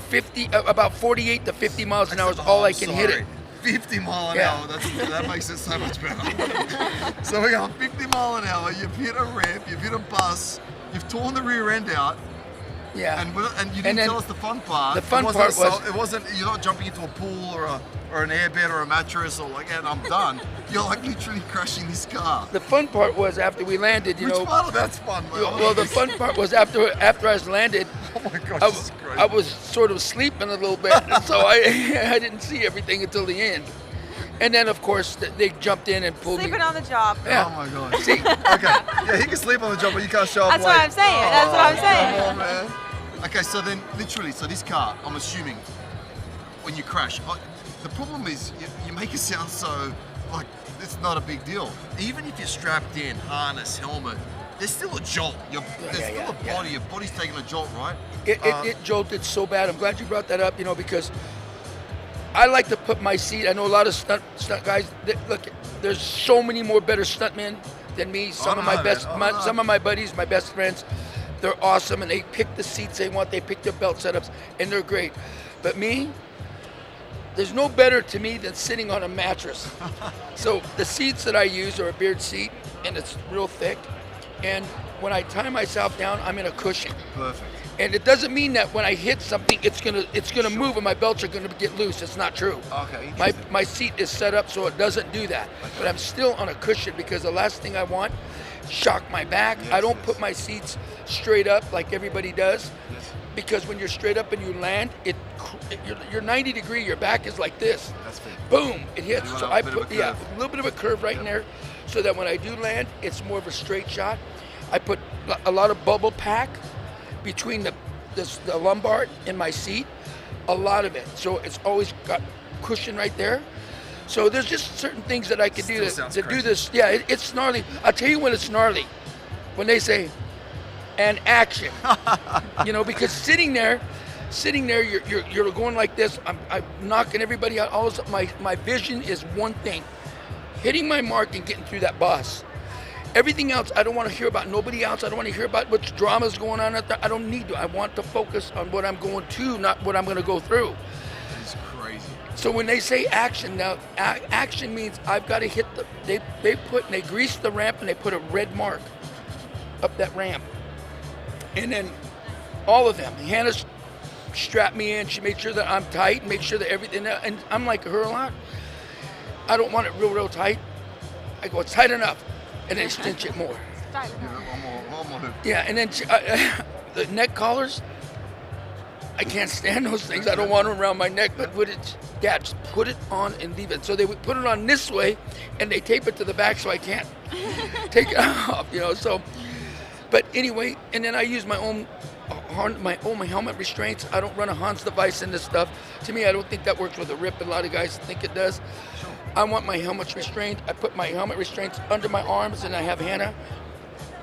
B: about 48 to 50 miles an hour is all I can hit it.
A: 50 mile an
B: Yeah.
A: hour, that makes it so much better. So we're going 50 mile an hour, you've hit a ramp, you've hit a bus, you've torn the rear end out,
B: Yeah.
A: and you didn't
B: then
A: tell us the fun part.
B: the fun
A: It wasn't
B: part was-
A: it wasn't, you're not jumping into a pool or an airbed or a mattress or like, and I'm done. You're like literally crashing this car.
B: The fun part was after we landed,
A: Which part of that's fun?
B: Well, the fun part was after I was landed,
A: Oh my gosh,
B: I,
A: this is great.
B: I was sort of sleeping a little bit, so I didn't see everything until the end. And then, of course, they jumped in and pulled
C: Sleeping
B: me.
C: on the job.
B: Yeah.
A: Oh my god.
B: See,
A: Okay, yeah, he can sleep on the job, but you can't show up
C: That's
A: late.
C: what I'm saying. That's what I'm saying.
A: Come on, man. Okay, so then literally, so this car, I'm assuming, when you crash, the problem is you make it sound so like it's not a big deal. Even if you're strapped in, harness, helmet, there's still a jolt. There's still a body. Your body's taking a jolt, right?
B: it jolted so bad. I'm glad you brought that up, because I like to put my seat. I know a lot of stunt guys. Look, there's so many more better stuntmen than me. Some of my some of my buddies, my best friends, they're awesome, and they pick the seats they want. They pick their belt setups, and they're great. But me, there's no better to me than sitting on a mattress. So the seats that I use are a beard seat, and it's real thick. And when I tie myself down, I'm in a cushion.
A: Perfect.
B: And it doesn't mean that when I hit something, it's gonna move and my belts are gonna get loose. It's not true.
A: Okay.
B: My seat is set up so it doesn't do that. But I'm still on a cushion because the last thing I want, shock my back. I don't put my seats straight up like everybody does, because when you're straight up and you land, you're 90 degree. Your back is like this.
A: That's fair.
B: Boom! It hits.
A: You want
B: So
A: a
B: I
A: bit of
B: put
A: a curve.
B: a little bit of a curve right in there, so that when I do land, it's more of a straight shot. I put a lot of bubble pack between the lumbar and my seat, a lot of it. So it's always got cushion right there. So there's just certain things that I can do
A: Still sounds
B: to do
A: crazy.
B: this. Yeah, it's gnarly. I'll tell you when it's gnarly. When they say, and action. Because sitting there, you're going like this. I'm knocking everybody out. All of a sudden, my vision is one thing: hitting my mark and getting through that bus. Everything else, I don't want to hear about nobody else. I don't want to hear about what drama's going on out there. I don't need to. I want to focus on what I'm going to, not what I'm going to go through.
A: It's crazy.
B: So when they say action, now action means I've got to hit the. They grease the ramp and they put a red mark up that ramp, and then all of them. Hannah strapped me in. She made sure that I'm tight, make sure that everything. And I'm like her a lot. I don't want it real tight. I go, it's tight enough. And then cinch it more.
A: One more.
B: Yeah, and then the neck collars, I can't stand those things. I don't want them around my neck, but Dad, just put it on and leave it. So they would put it on this way, and they tape it to the back so I can't take it off, so. But anyway, and then I use my own helmet restraints. I don't run a Hans device in this stuff. To me, I don't think that works with a rip. A lot of guys think it does. I want my helmets restrained. I put my helmet restraints under my arms, and I have Hannah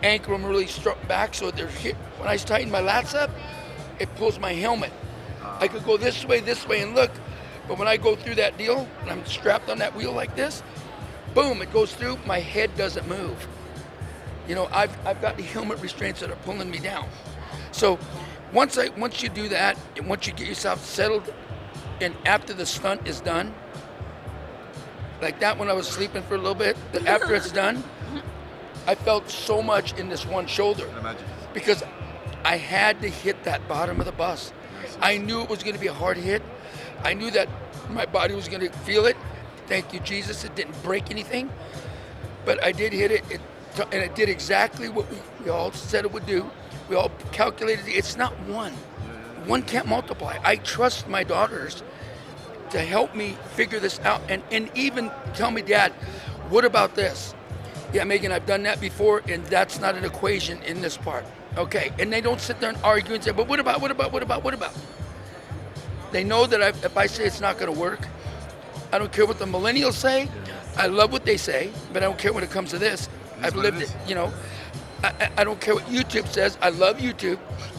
B: anchor them really back so they're hit. When I tighten my lats up, it pulls my helmet. I could go this way, and look, but when I go through that deal, and I'm strapped on that wheel like this, boom, it goes through, my head doesn't move. I've got the helmet restraints that are pulling me down. So once you do that, and once you get yourself settled, and after the stunt is done, like that when I was sleeping for a little bit, after it's done, I felt so much in this one shoulder. Because I had to hit that bottom of the bus. I knew it was going to be a hard hit. I knew that my body was going to feel it. Thank you, Jesus. It didn't break anything. But I did hit it, and it did exactly what we all said it would do. We all calculated it. It's not one. One can't multiply. I trust my daughters to help me figure this out and even tell me, Dad, what about this? Yeah, Megan, I've done that before, and that's not an equation in this part. Okay, and they don't sit there and argue and say, but what about? They know that if I say it's not going to work, I don't care what the millennials say. I love what they say, but I don't care when it comes to this. I've lived it, I don't care what YouTube says. I love YouTube,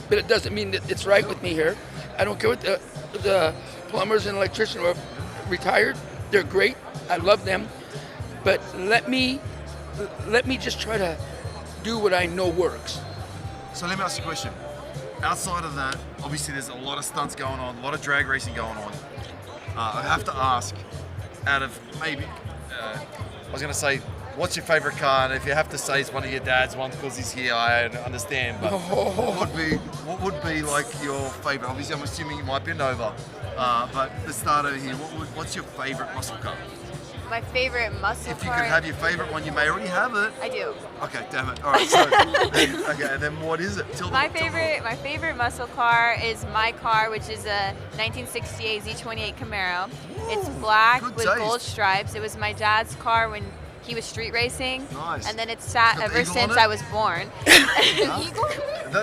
B: but it doesn't mean that it's right with me here. I don't care what the plumbers and electricians who are retired. They're great. I love them. But let me just try to do what I know works.
A: So let me ask you a question. Outside of that, obviously there's a lot of stunts going on, a lot of drag racing going on. I have to ask, out of maybe, I was going to say, what's your favorite car? And if you have to say it's one of your dad's ones because he's here, I understand. But what would be like your favorite? Obviously, I'm assuming it might be a Nova. But let's start over here. What's your favorite muscle car?
C: My favorite muscle car.
A: If you could have your favorite one, you may already have it.
C: I do.
A: Okay, damn it. All right, so then what is it?
C: My favorite muscle car is my car, which is a 1968 Z28 Camaro. It's black with gold stripes. It was my dad's car when he was street racing.
A: Nice.
C: And then it's sat ever since I was born.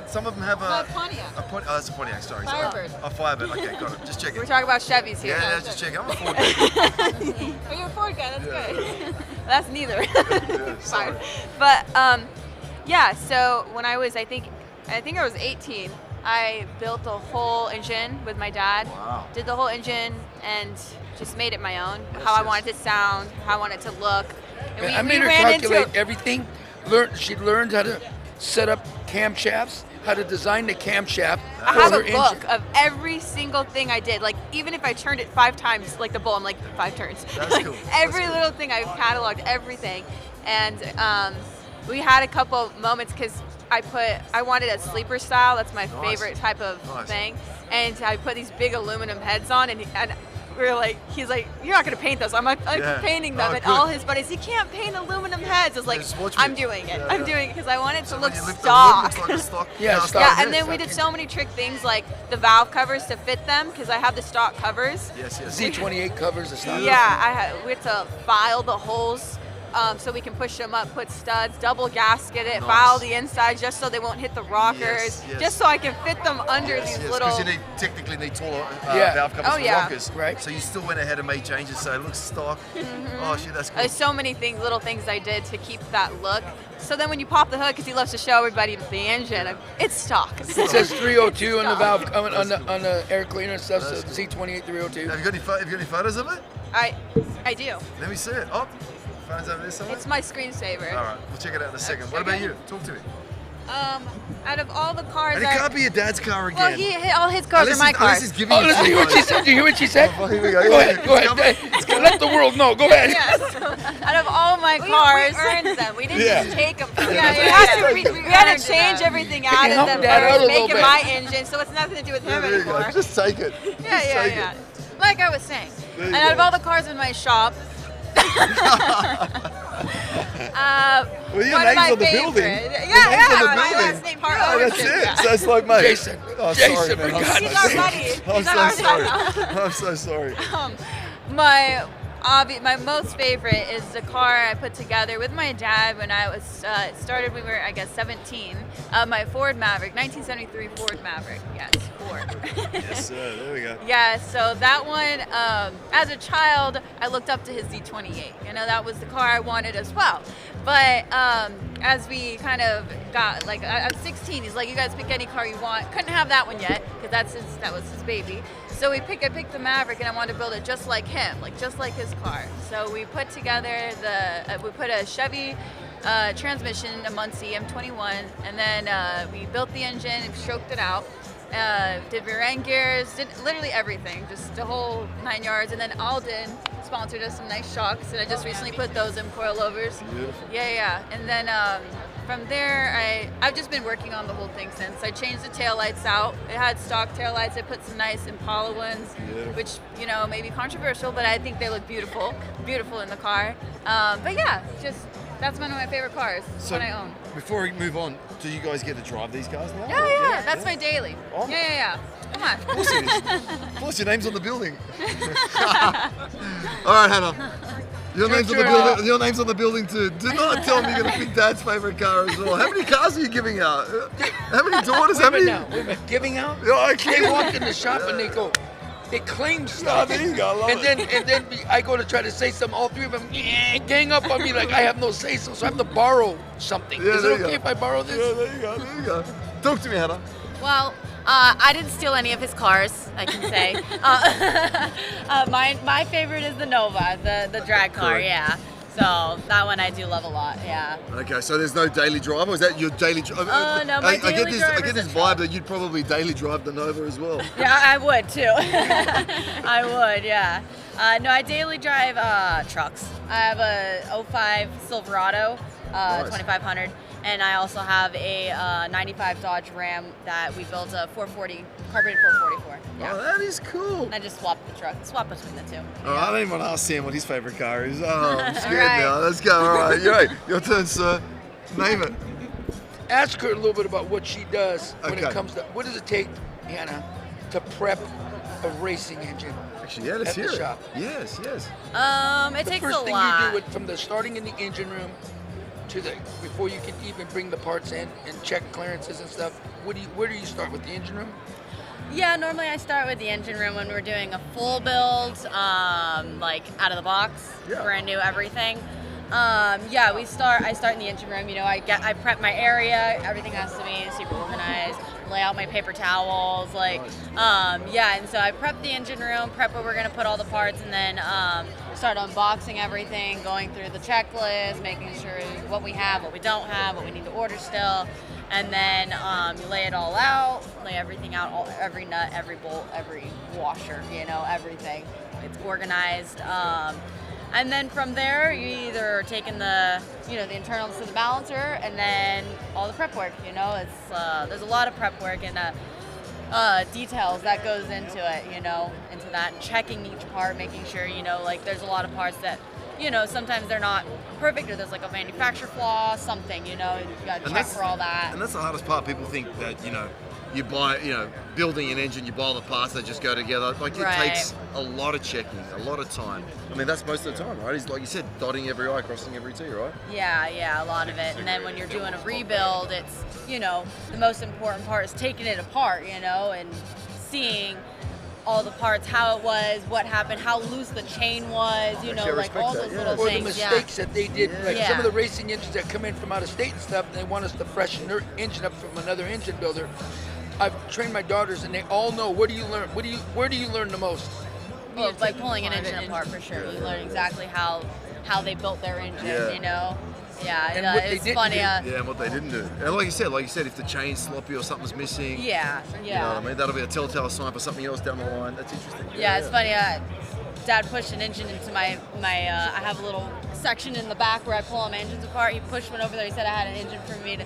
A: Some of them have a
E: Pontiac.
A: That's a Pontiac, sorry.
E: Firebird.
A: A Firebird, okay, got it. Just checking.
C: We're talking about Chevys here.
A: Yeah, just checking. I'm a Ford guy.
C: Oh, you're a Ford guy, that's good. That's neither.
A: Sorry.
C: But so when I was, I think I was 18, I built the whole engine with my dad.
A: Wow.
C: Did the whole engine and just made it my own. How I wanted it to sound, how I wanted it to look. And
B: I made her calculate everything. She learned how to set up camshafts, how to design the camshaft.
C: I have a book of every single thing I did. Like, even if I turned it 5 times, like the bull, I'm like, 5 turns.
A: That's cool.
C: Every little thing, I've cataloged everything. And we had a couple moments because I wanted a sleeper style. That's my favorite type of thing. And I put these big aluminum heads on, and we were like, he's like, you're not gonna paint those. I'm painting them, and all his buddies, you can't paint aluminum heads. I was like, I'm doing it. I'm doing it because I want it to look stock.
B: Yeah,
C: and then we did so many trick things like the valve covers to fit them because I have the stock covers.
A: Yes.
B: Z28 covers the stock.
C: Yeah, we had to file the holes. So we can push them up, put studs, double gasket it, file the inside just so they won't hit the rockers, just so I can fit them under these little.
A: Because you technically need taller valve covers for rockers,
B: right?
A: So you still went ahead and made changes so it looks stock. Oh shit, that's cool.
C: There's so many things, little things I did to keep that look. So then when you pop the hood, because he loves to show everybody the engine, it's stock.
B: It says 302 on the valve on the air cleaner and stuff. So Z28 302.
A: Have you got any photos of it?
C: I do.
A: Let me see it. Oh. Phone's over there somewhere?
C: It's my screensaver.
A: All right, we'll check it out in a second. What about you? Talk to me.
C: Out of all the cars,
A: And it can't be your dad's car again.
C: well, all his cars are my
A: Unless
C: cars.
A: he's giving
B: Oh,
A: you
B: listen,
A: two
B: you hear what she
A: cars.
B: said? You hear what she said?
A: Oh, here we go.
B: Go ahead, go ahead. Let the world know. Go ahead.
C: Yes. Out of all my
E: We
C: cars,
E: earned them. We didn't
A: Yeah.
E: just take them from
A: Yeah,
E: them.
C: we
E: We
C: had
E: earned
C: to change
E: them.
C: everything
B: Can
C: out
B: you
C: of
B: help
C: them
B: Dad out a
C: first,
B: little
C: making
B: bit?
C: my engine, so it's nothing to do with him
A: There you go.
C: anymore.
A: Just take it.
C: Yeah. Like I was saying.
A: There you
C: And out
A: go.
C: of all the cars in my shop,
A: Well, your
C: one of
A: name's
C: my
A: on the
C: favorite.
A: building.
C: Yeah,
A: Your name's on the
C: my
A: building.
C: last name part
A: Oh, that's
C: ownership,
A: it.
C: yeah.
A: So it's like, mate.
B: Jason.
A: Oh,
B: Jason,
A: sorry,
B: for
A: man.
B: God's
A: I'm
E: He's
A: so
E: our
A: sorry.
E: buddy.
A: I'm
E: He's on
A: so
E: our
A: sorry.
E: side now.
A: I'm so sorry.
C: My most favorite is the car I put together with my dad when I was started. We were, I guess, 17. My Ford Maverick, 1973 Ford Maverick. Yes, Ford.
A: Yes, sir. There we go.
C: Yeah, so that one, as a child, I looked up to his Z28. You know, that was the car I wanted as well. But as we kind of got, like, I'm 16, he's like, you guys pick any car you want. Couldn't have that one yet, because that was his baby. So I picked the Maverick, and I wanted to build it just like him, like just like his car. So we put together we put a Chevy transmission, a Muncie M21, and then we built the engine and stroked it out. Did rear end gears, did literally everything, just the whole 9 yards. And then Alden sponsored us some nice shocks, and I just recently put those in coilovers.
A: Beautiful.
C: Yeah. And then from there, I've just been working on the whole thing since. I changed the taillights out. It had stock taillights. I put some nice Impala ones,
A: Beautiful.
C: which, you know, may be controversial, but I think they look beautiful in the car. But yeah, that's one of my favorite cars,
A: So,
C: one I own.
A: before we move on, do you guys get to drive these cars now?
C: Yeah, that's my daily.
A: Oh.
C: Yeah. Come on.
A: Of course it is. Of course, your name's on the building. All right, Hannah. Your name's on the building. Your name's on the building too. Do not tell me you're gonna pick Dad's favorite car as well. How many cars are you giving out? How many daughters? How many?
B: Wait a minute, giving out?
A: Yeah,
B: They walk in the shop and they go, they claim stuff.
A: there you go, I love
B: and then I go to try to say something. All three of them gang up on me like I have no say so. So I have to borrow something.
A: Yeah,
B: Is
A: there
B: it
A: you
B: okay
A: go.
B: if I borrow this?
A: Yeah, there you go. There you go. Talk to me, Hannah.
D: Well, I didn't steal any of his cars, I can say. My favorite is the Nova, the drag car,
A: Correct.
D: yeah. So that one I do love a lot, yeah.
A: Okay, so there's no daily drive, or is that your daily drive?
D: No, my
A: I
D: daily
A: get
D: drive is
A: this
D: a
A: vibe that you'd probably daily drive the Nova as well.
D: Yeah, I would too. I would, yeah. No, I daily drive trucks. I have a 05 Silverado,
A: Nice.
D: 2500, and I also have a 95 Dodge Ram that we built a 440, carbureted 444. Yeah.
A: Oh, that is cool.
D: I just swap between the two.
A: All right, I don't even want to ask Sam what his favorite car is. Oh, I'm scared
D: right.
A: now. Let's go. All right, your turn, sir. Name it.
B: Ask her a little bit about what she does when
A: Okay.
B: it comes to, what does it take, Hannah, to prep a racing engine?
A: Actually, yeah, let's
B: At the
A: hear it.
B: shop.
A: Yes.
D: It
B: The
D: takes
B: first
D: a
B: thing
D: lot.
B: you do from the starting in the engine room to before you can even bring the parts in and check clearances and stuff. Where do you start with the engine room?
D: Yeah, normally I start with the engine room when we're doing a full build, like out of the box,
A: Yeah.
D: brand new everything. I start in the engine room. You know, I prep my area. Everything has to be super organized. Lay out my paper towels, and so I prep the engine room, prep where we're gonna put all the parts, and then start unboxing everything, going through the checklist, making sure what we have, what we don't have, what we need to order still, and then you lay it all out, lay everything out, every nut, every bolt, every washer, you know, everything. It's organized. And then from there, you either are taking the internals to the balancer, and then all the prep work. You know, it's there's a lot of prep work and details that goes into it. You know, into that, and checking each part, making sure like there's a lot of parts that sometimes they're not perfect, or there's like a manufacturer flaw, something. You got to check for all that.
A: And that's the hardest part. People think that you buy, building an engine, you buy all the parts that just go together. Like it
D: Right.
A: takes a lot of checking, a lot of time. I mean, that's most of the time, right? It's like you said, dotting every I, crossing every T, right?
D: Yeah, a lot of it. And then when you're doing a rebuild, it's, the most important part is taking it apart, and seeing all the parts, how it was, what happened, how loose the chain was,
A: Actually, I
D: like all
A: respect
D: those
A: that,
D: little
B: Or the
D: things.
B: mistakes that they did, like
D: Yeah.
B: some of the racing engines that come in from out of state and stuff, and they want us to freshen their engine up from another engine builder. I've trained my daughters, and they all know. Where do you learn? Where do you learn the most?
D: Well, by pulling an engine apart, for sure. You learn exactly how how they built their engine.
A: Yeah.
D: You know. Yeah,
B: And what they
D: it's
B: didn't
D: funny.
B: do.
A: Yeah, and what they didn't do. And like you said, if the chain's sloppy or something's missing,
D: Yeah,
A: you know
D: yeah.
A: what I mean? That'll be a telltale sign for something else down the line. That's interesting.
D: Yeah, it's funny. Dad pushed an engine into my I have a little section in the back where I pull all my engines apart. He pushed one over there. He said I had an engine for me to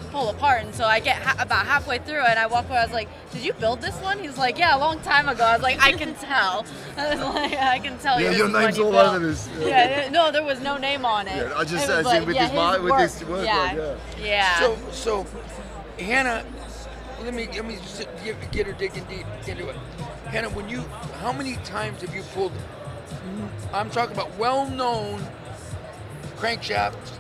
D: pull apart. And so I get about halfway through it, and I walk away. I was like, "Did you build this one?" He's like, "Yeah, a long time ago." I was like, "I can tell." I was like, "I can tell you."
A: Yeah,
D: this
A: your
D: is one
A: name's
D: you
A: all
D: built."
A: over this.
D: Yeah, no, there was no name on it.
A: Yeah, I just
D: It was
A: as in with his
D: his
A: with this work,
D: Yeah,
A: like,
D: yeah.
B: So Hannah, let me just get her digging deep into it. Hannah, how many times have you pulled? I'm talking about well-known crankshafts.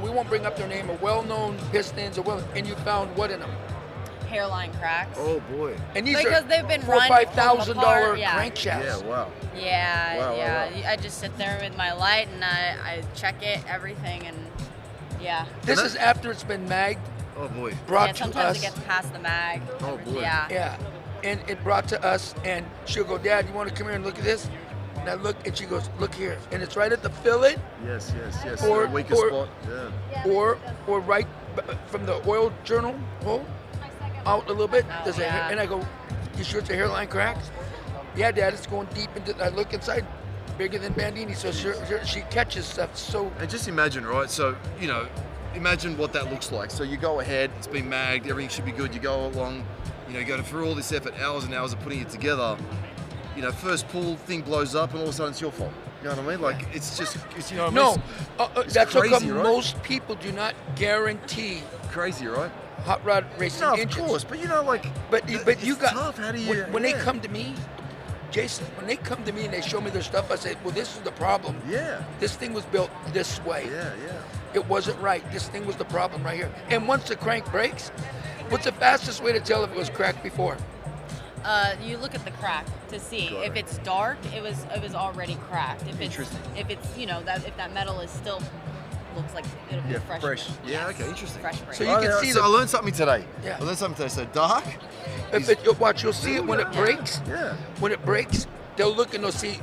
B: We won't bring up their name. Or well-known pistons, and you found what in them?
D: Hairline cracks.
A: Oh boy.
B: And these
D: Because
B: are
D: they've been
B: $4,000 or
D: run, pulled apart,
B: $5,000
D: yeah.
B: crankshafts.
A: Yeah, wow.
D: Yeah,
A: Wow, wow,
D: yeah.
A: wow.
D: I just sit there with my light and I check it, everything, and yeah.
B: This is after it's been magged,
A: Oh boy.
B: brought
D: Yeah,
B: to
D: sometimes
B: us.
D: it gets past the mag.
A: Oh boy.
D: Yeah.
B: Yeah, and it brought to us, and she'll go, "Dad, you want to come here and look at this?" And I look, and she goes, "Look here," and it's right at the fillet,
A: Yes, yes, yes.
B: Or-
A: The weakest
B: or-
A: spot. Yeah.
B: or right from the oil journal hole out a little bit.
D: Oh,
B: There's
D: yeah.
B: and I go, "You sure it's a hairline crack?" "Yeah, Dad, it's going deep into." I look inside, bigger than Bandini. So she catches stuff. So
A: And just imagine, right? So, you know, imagine what that looks like. So you go ahead, it's been magged, everything should be good. You go along, you know, you go through all this effort, hours and hours of putting it together. You know, first pull, thing blows up, and all of a sudden it's your fault. You know what I mean? Like, it's just, you know what I mean?
B: no,
A: It's
B: that's how
A: crazy,
B: come
A: right?
B: most people do not guarantee
A: It's crazy, right?
B: hot rod racing
A: No, of
B: engines.
A: course, but you know, like,
B: But you
A: it's
B: got
A: tough. How do you?
B: when they
A: yeah.
B: come to me, Jason, when they come to me and they show me their stuff, I say, "Well, this is the problem.
A: Yeah,
B: This thing was built this way.
A: yeah, yeah.
B: It wasn't right. This thing was the problem right here." And once the crank breaks, what's the fastest way to tell if it was cracked before?
D: You look at the crack to see
A: Got
D: if
A: it.
D: it's dark. It was already cracked.
A: Interesting.
D: If it's if that metal is still looks like it'll be
A: Yeah,
D: fresh.
A: fresh.
D: break.
A: Yeah,
D: Yes,
A: okay, interesting.
D: Fresh break.
B: So you can see
A: so
B: the-
A: I learned something today.
B: Yeah.
A: I learned something today. So dark.
B: If it, you'll watch, you'll see it when it breaks.
A: Yeah.
B: When it breaks, they'll look and they'll see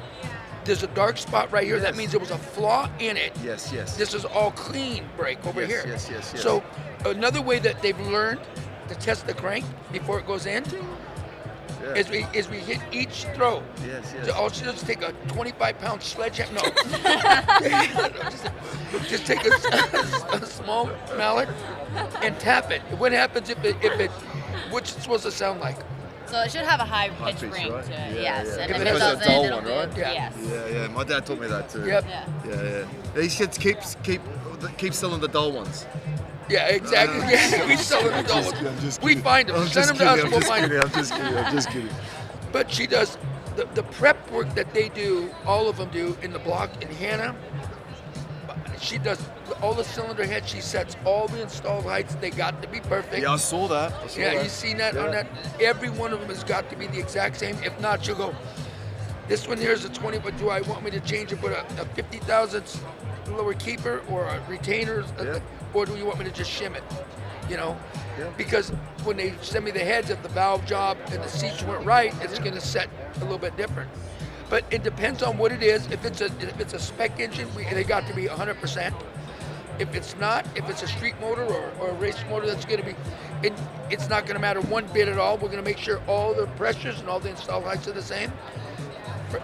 B: there's a dark spot right here. That
A: Yes.
B: means there was a flaw in it.
A: Yes, yes.
B: This is all clean break over
A: Yes,
B: here.
A: yes, yes, yes.
B: So another way that they've learned to test the crank before it goes in
A: yeah.
B: is we hit each throw.
A: Yes, yes.
B: So all she does is take a 25-pound sledgehammer. No. just take a small mallet and tap it. What happens if it what's it supposed to sound like?
D: So it should have a high
A: High
D: pitch
A: pitch,
D: ring
A: right?
D: to
A: Yeah,
D: it. Yes.
A: yeah.
D: And
A: If
D: if
A: it
D: it
A: was a
D: doesn't,
A: dull
D: it'll
A: one,
D: be-
A: right?
B: Yeah.
D: Yes.
A: Yeah, yeah. My dad taught me that too.
B: Yep.
D: Yeah.
A: Yeah, yeah. He said keep selling the dull ones.
B: Yeah, exactly. Yeah, we sell them to
A: I'm just
B: We
A: kidding.
B: find them.
A: I'm
B: Send
A: just
B: them to us.
A: kidding,
B: We'll
A: I'm just
B: find
A: kidding.
B: them.
A: I'm just kidding. I'm just kidding.
B: But she does the prep work that they do. All of them do in the block. And Hannah, she does all the cylinder heads. She sets all the installed heights. They got to be perfect.
A: Yeah, I saw that. I saw
B: Yeah,
A: that.
B: you seen that
A: Yeah.
B: on that? Every one of them has got to be the exact same. If not, she'll go, this one here is a 20, but do I want me to change it, put a 50 thousandths lower keeper or a retainer,
A: Yeah.
B: or do you want me to just shim it? You know?
A: Yeah.
B: Because when they send me the heads, if the valve job and the seats weren't right, it's going to set a little bit different. But it depends on what it is. If it's a spec engine, they got to be 100%. If it's not, if it's a street motor or a race motor, that's going to be, it's not going to matter one bit at all. We're going to make sure all the pressures and all the installed heights are the same.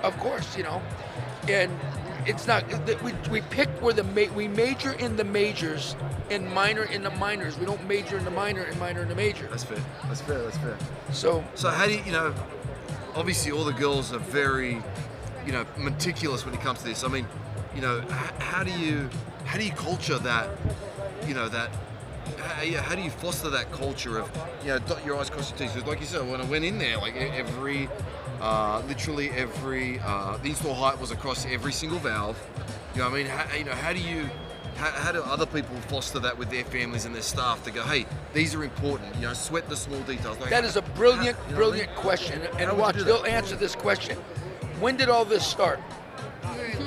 B: Of course, you know, and it's not. We pick where we major in the majors and minor in the minors. We don't major in the minor and minor in the major.
A: That's fair. That's fair. That's fair.
B: So
A: So how do you know? Obviously, all the girls are very, you know, meticulous when it comes to this. I mean, you know, how do you culture that? You know that. How do you foster that culture of, you know, dot your I's, cross your T's? 'Cause like you said, when I went in there, like literally every, the install height was across every single valve. You know what I mean? How do other people foster that with their families and their staff to go, hey, these are important, you know, sweat the small details. Like,
B: that is a brilliant,
A: you know what I
B: brilliant
A: mean?
B: question.
A: How
B: And
A: would
B: watch,
A: you do that?
B: they'll answer this question. When did all this start?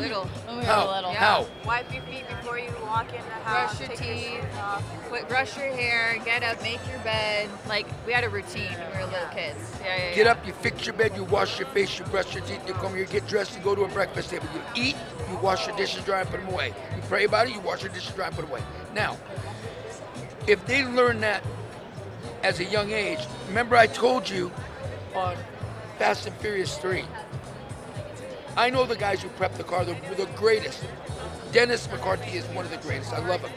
C: little.
D: When we were
B: How?
D: little.
B: How?
C: Wipe your feet before you walk in the house.
E: Brush your
C: take
E: teeth,
C: shoes off.
E: brush your hair, get up, make your bed. Like, we had a routine when we were little kids.
C: Yeah.
B: Get up, you fix your bed, you wash your face, you brush your teeth, you come here, get dressed, you go to a breakfast table. You eat, you wash your dishes dry and put them away. You pray about it, you wash your dishes dry and put them away. Now, if they learn that as a young age, remember I told you on Fast and Furious 3, I know the guys who prep the car, they're the greatest. Dennis McCarthy is one of the greatest. I love him.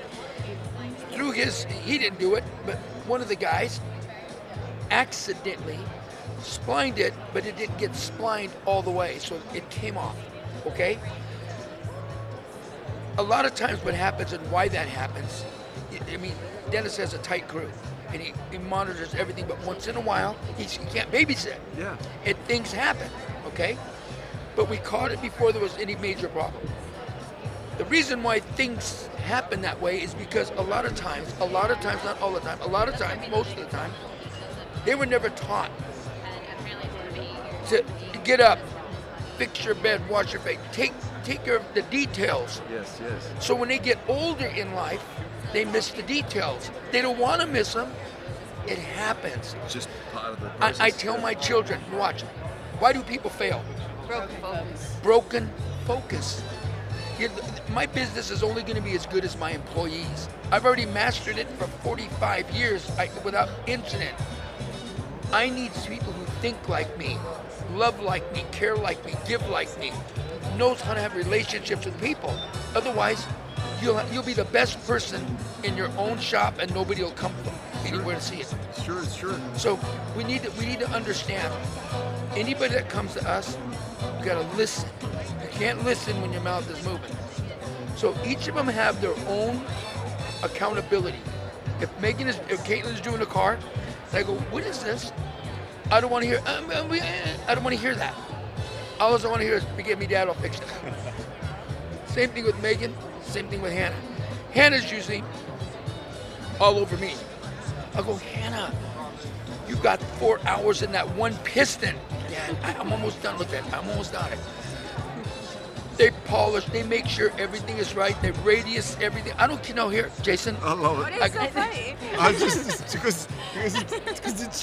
B: Through he didn't do it, but one of the guys accidentally splined it, but it didn't get splined all the way, so it came off, okay? A lot of times what happens and why that happens, I mean, Dennis has a tight crew, and he monitors everything, but once in a while, he can't babysit.
A: Yeah.
B: Things happen, okay? But we caught it before there was any major problem. The reason why things happen that way is because a lot of times, not all the time, a lot of times, most of the time, they were never taught to get up, fix your bed, wash your face, take care of the details.
A: Yes.
B: So when they get older in life, they miss the details. They don't want to miss them. It happens.
A: It's just part of the process.
B: I tell my children, watch, why do people fail?
E: Broken focus.
B: Broken focus. My business is only going to be as good as my employees. I've already mastered it for 45 years without incident. I need people who think like me, love like me, care like me, give like me, knows how to have relationships with people. Otherwise, you'll be the best person in your own shop and nobody will come anywhere to see it.
A: It's true.
B: So we need to understand, anybody that comes to us, you gotta listen. You can't listen when your mouth is moving. So each of them have their own accountability. If Caitlin's doing the car, I go, what is this? I don't want to hear. I don't want to hear that. All I want to hear is, forgive me, Dad, I'll fix it. Same thing with Megan. Same thing with Hannah. Hannah's usually all over me. I go, Hannah, you got 4 hours in that one piston. Dad, I'm almost done with it. I'm almost done it. They polish, they make sure everything is right, they radius everything. I don't know here, Jason.
A: I love
C: What
A: it.
C: is so funny?
A: I just because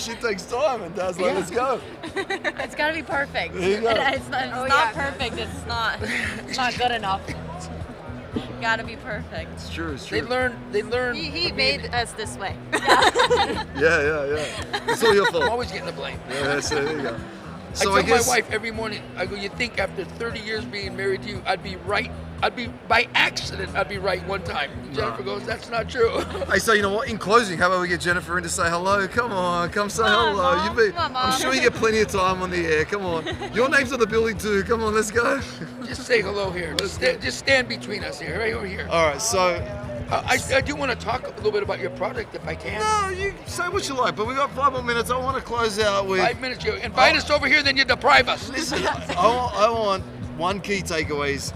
A: shit takes time, and Dad's like, let's go.
D: It's got to be perfect.
A: There you go.
D: It's not perfect. It's not good enough. Got to be perfect.
A: It's true.
B: They learn.
C: He
B: from
C: made
B: me.
C: us this way.
A: Yeah. It's all your
B: I'm
A: fault.
B: always getting the blame.
A: Yeah, so there you go.
B: I tell my wife every morning, I go, you think after 30 years being married to you, I'd be right? By accident, I'd be right one time. Jennifer goes, that's not true.
A: Hey, so you know what? In closing, how about we get Jennifer in to say hello? Come on, come say
D: Come
A: hello.
D: on, Mom. Come on,
A: I'm
D: Mom.
A: sure you get plenty of time on the air. Come on. Your name's on the building too. Come on, let's go.
B: Just say hello here. Just stand between us here, right over here.
A: All right, so
B: I do want to talk a little bit about your product if I can.
A: no, you say what you like, but we got 5 more minutes. I want to close out with.
B: 5 minutes. You invite us over here, then you deprive us.
A: Listen, I want one key takeaway is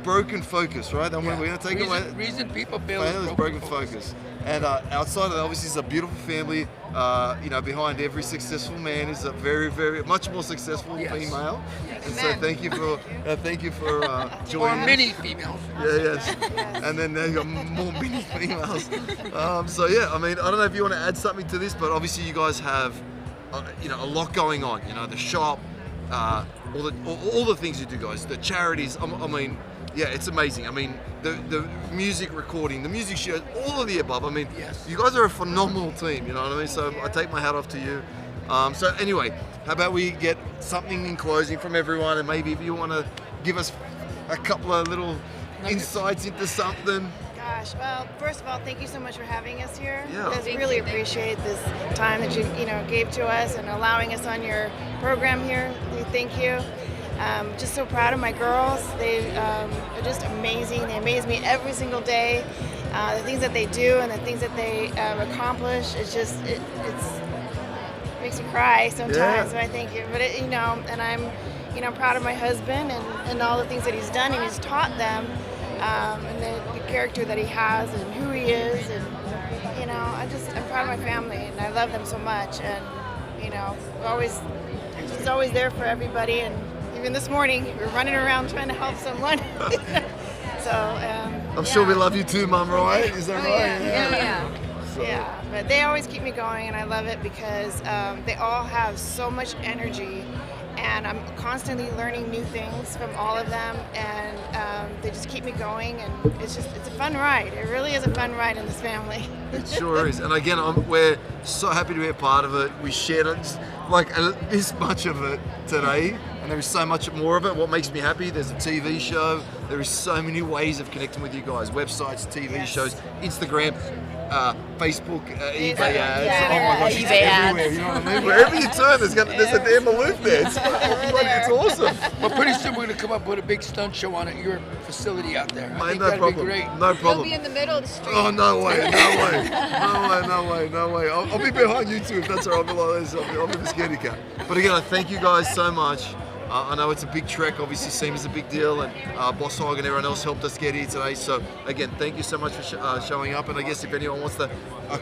A: broken focus, right? And we're going to take away.
B: Reason people fail
A: Is
B: is
A: broken focus. And outside of that, obviously, it's a beautiful family. Behind every successful man is a very, very much more successful
B: Yes.
A: female. And so
E: Amen.
A: thank you for
B: Or
A: joining us.
B: many females.
A: Yeah, yes. And then there you got more mini females. So yeah, I mean, I don't know if you want to add something to this, but obviously you guys have, a lot going on. The shop, all the things you do, guys. The charities. I mean, yeah, it's amazing. I mean, the music recording, the music shows, all of the above. I mean,
B: Yes.
A: you guys are a phenomenal team. You know what I mean? So I take my hat off to you. So anyway, how about we get something in closing from everyone, and maybe if you want to give us a couple of little insights into something.
F: Gosh, well, first of all, thank you so much for having us here.
A: Yeah.
F: I really appreciate this time that you gave to us and allowing us on your program here. We thank you. Just so proud of my girls. They are just amazing. They amaze me every single day. The things that they do and the things that they accomplish. It makes me cry sometimes.
A: Yeah.
F: So I thank you. But and I'm proud of my husband and all the things that he's done and he's taught them. And the character that he has and who he is, and I'm proud of my family and I love them so much, and he's always there for everybody, and even even this morning, we were running around trying to help someone. So,
A: I'm sure we love you too, Mum, right? Is that right?
E: Yeah.
A: So-
F: Yeah, but they always keep me going, and I love it because they all have so much energy, and I'm constantly learning new things from all of them, and they just keep me going, and it's a fun ride. It really is a fun ride in this family.
A: It sure is. And again, we're so happy to be a part of it. We shared it, like this much of it today, and there is so much more of it. What makes me happy, there's a TV show. There is so many ways of connecting with you guys. Websites, TV shows, Instagram, Facebook, eBay ads.
F: Yeah,
A: oh my gosh, it's
D: eBay
A: everywhere.
D: ads.
A: You know what I mean? Wherever you turn, there's a damn Maloof there. It's awesome.
B: Well, pretty soon we're going to come up with a big stunt show on your facility out there. I
A: Mate,
B: think
A: no
B: that'd
A: problem.
B: be great.
A: No
E: You'll
A: problem.
E: be in the middle of the street.
A: Oh, no way, no way. No way, no way, no way. I'll be behind you two if that's all right. I'll be like this. I'll be the scaredy cat. But again, I thank you guys so much. I know it's a big trek, obviously seems a big deal, and Boss Hog and everyone else helped us get here today. So again, thank you so much for showing up. And I guess if anyone wants to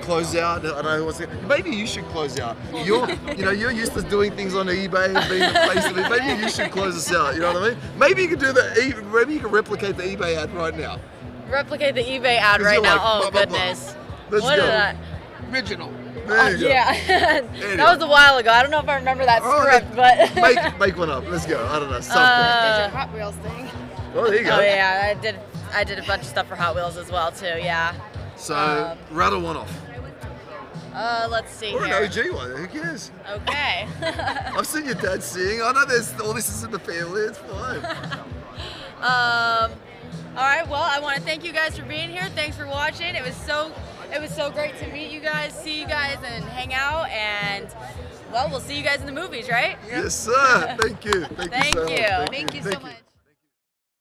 A: close out, I don't know who wants to. Maybe you should close out. You're used to doing things on eBay and being the face of it. Maybe you should close us out. You know what I mean? Maybe you can do maybe you can replicate the eBay ad right now.
D: Replicate the eBay ad
A: 'Cause
D: right
A: you're
D: now.
A: like,
D: Oh
A: blah, blah, blah.
D: goodness.
A: Let's
D: What
A: go.
D: did I?
B: Original.
A: There you go.
D: Yeah, that was a while ago. I don't know if I remember that
A: Oh,
D: script, but
A: make one up. Let's go. I don't know something.
F: Did your Hot Wheels thing.
A: Oh, there you go.
D: oh yeah, I did a bunch of stuff for Hot Wheels as well too. Yeah.
A: So rattle one off.
D: Let's see
A: Or an
D: here.
A: OG one. Who cares?
D: Okay.
A: I've seen your dad sing. I know there's all this is in the family. It's fine.
D: All right. Well, I want to thank you guys for being here. Thanks for watching. It was so great to meet you guys, see you guys, and hang out. And well, we'll see you guys in the movies, right?
A: Yes, sir. Thank you. Thank you
D: Thank
A: so
D: you.
A: much.
E: Thank you so much.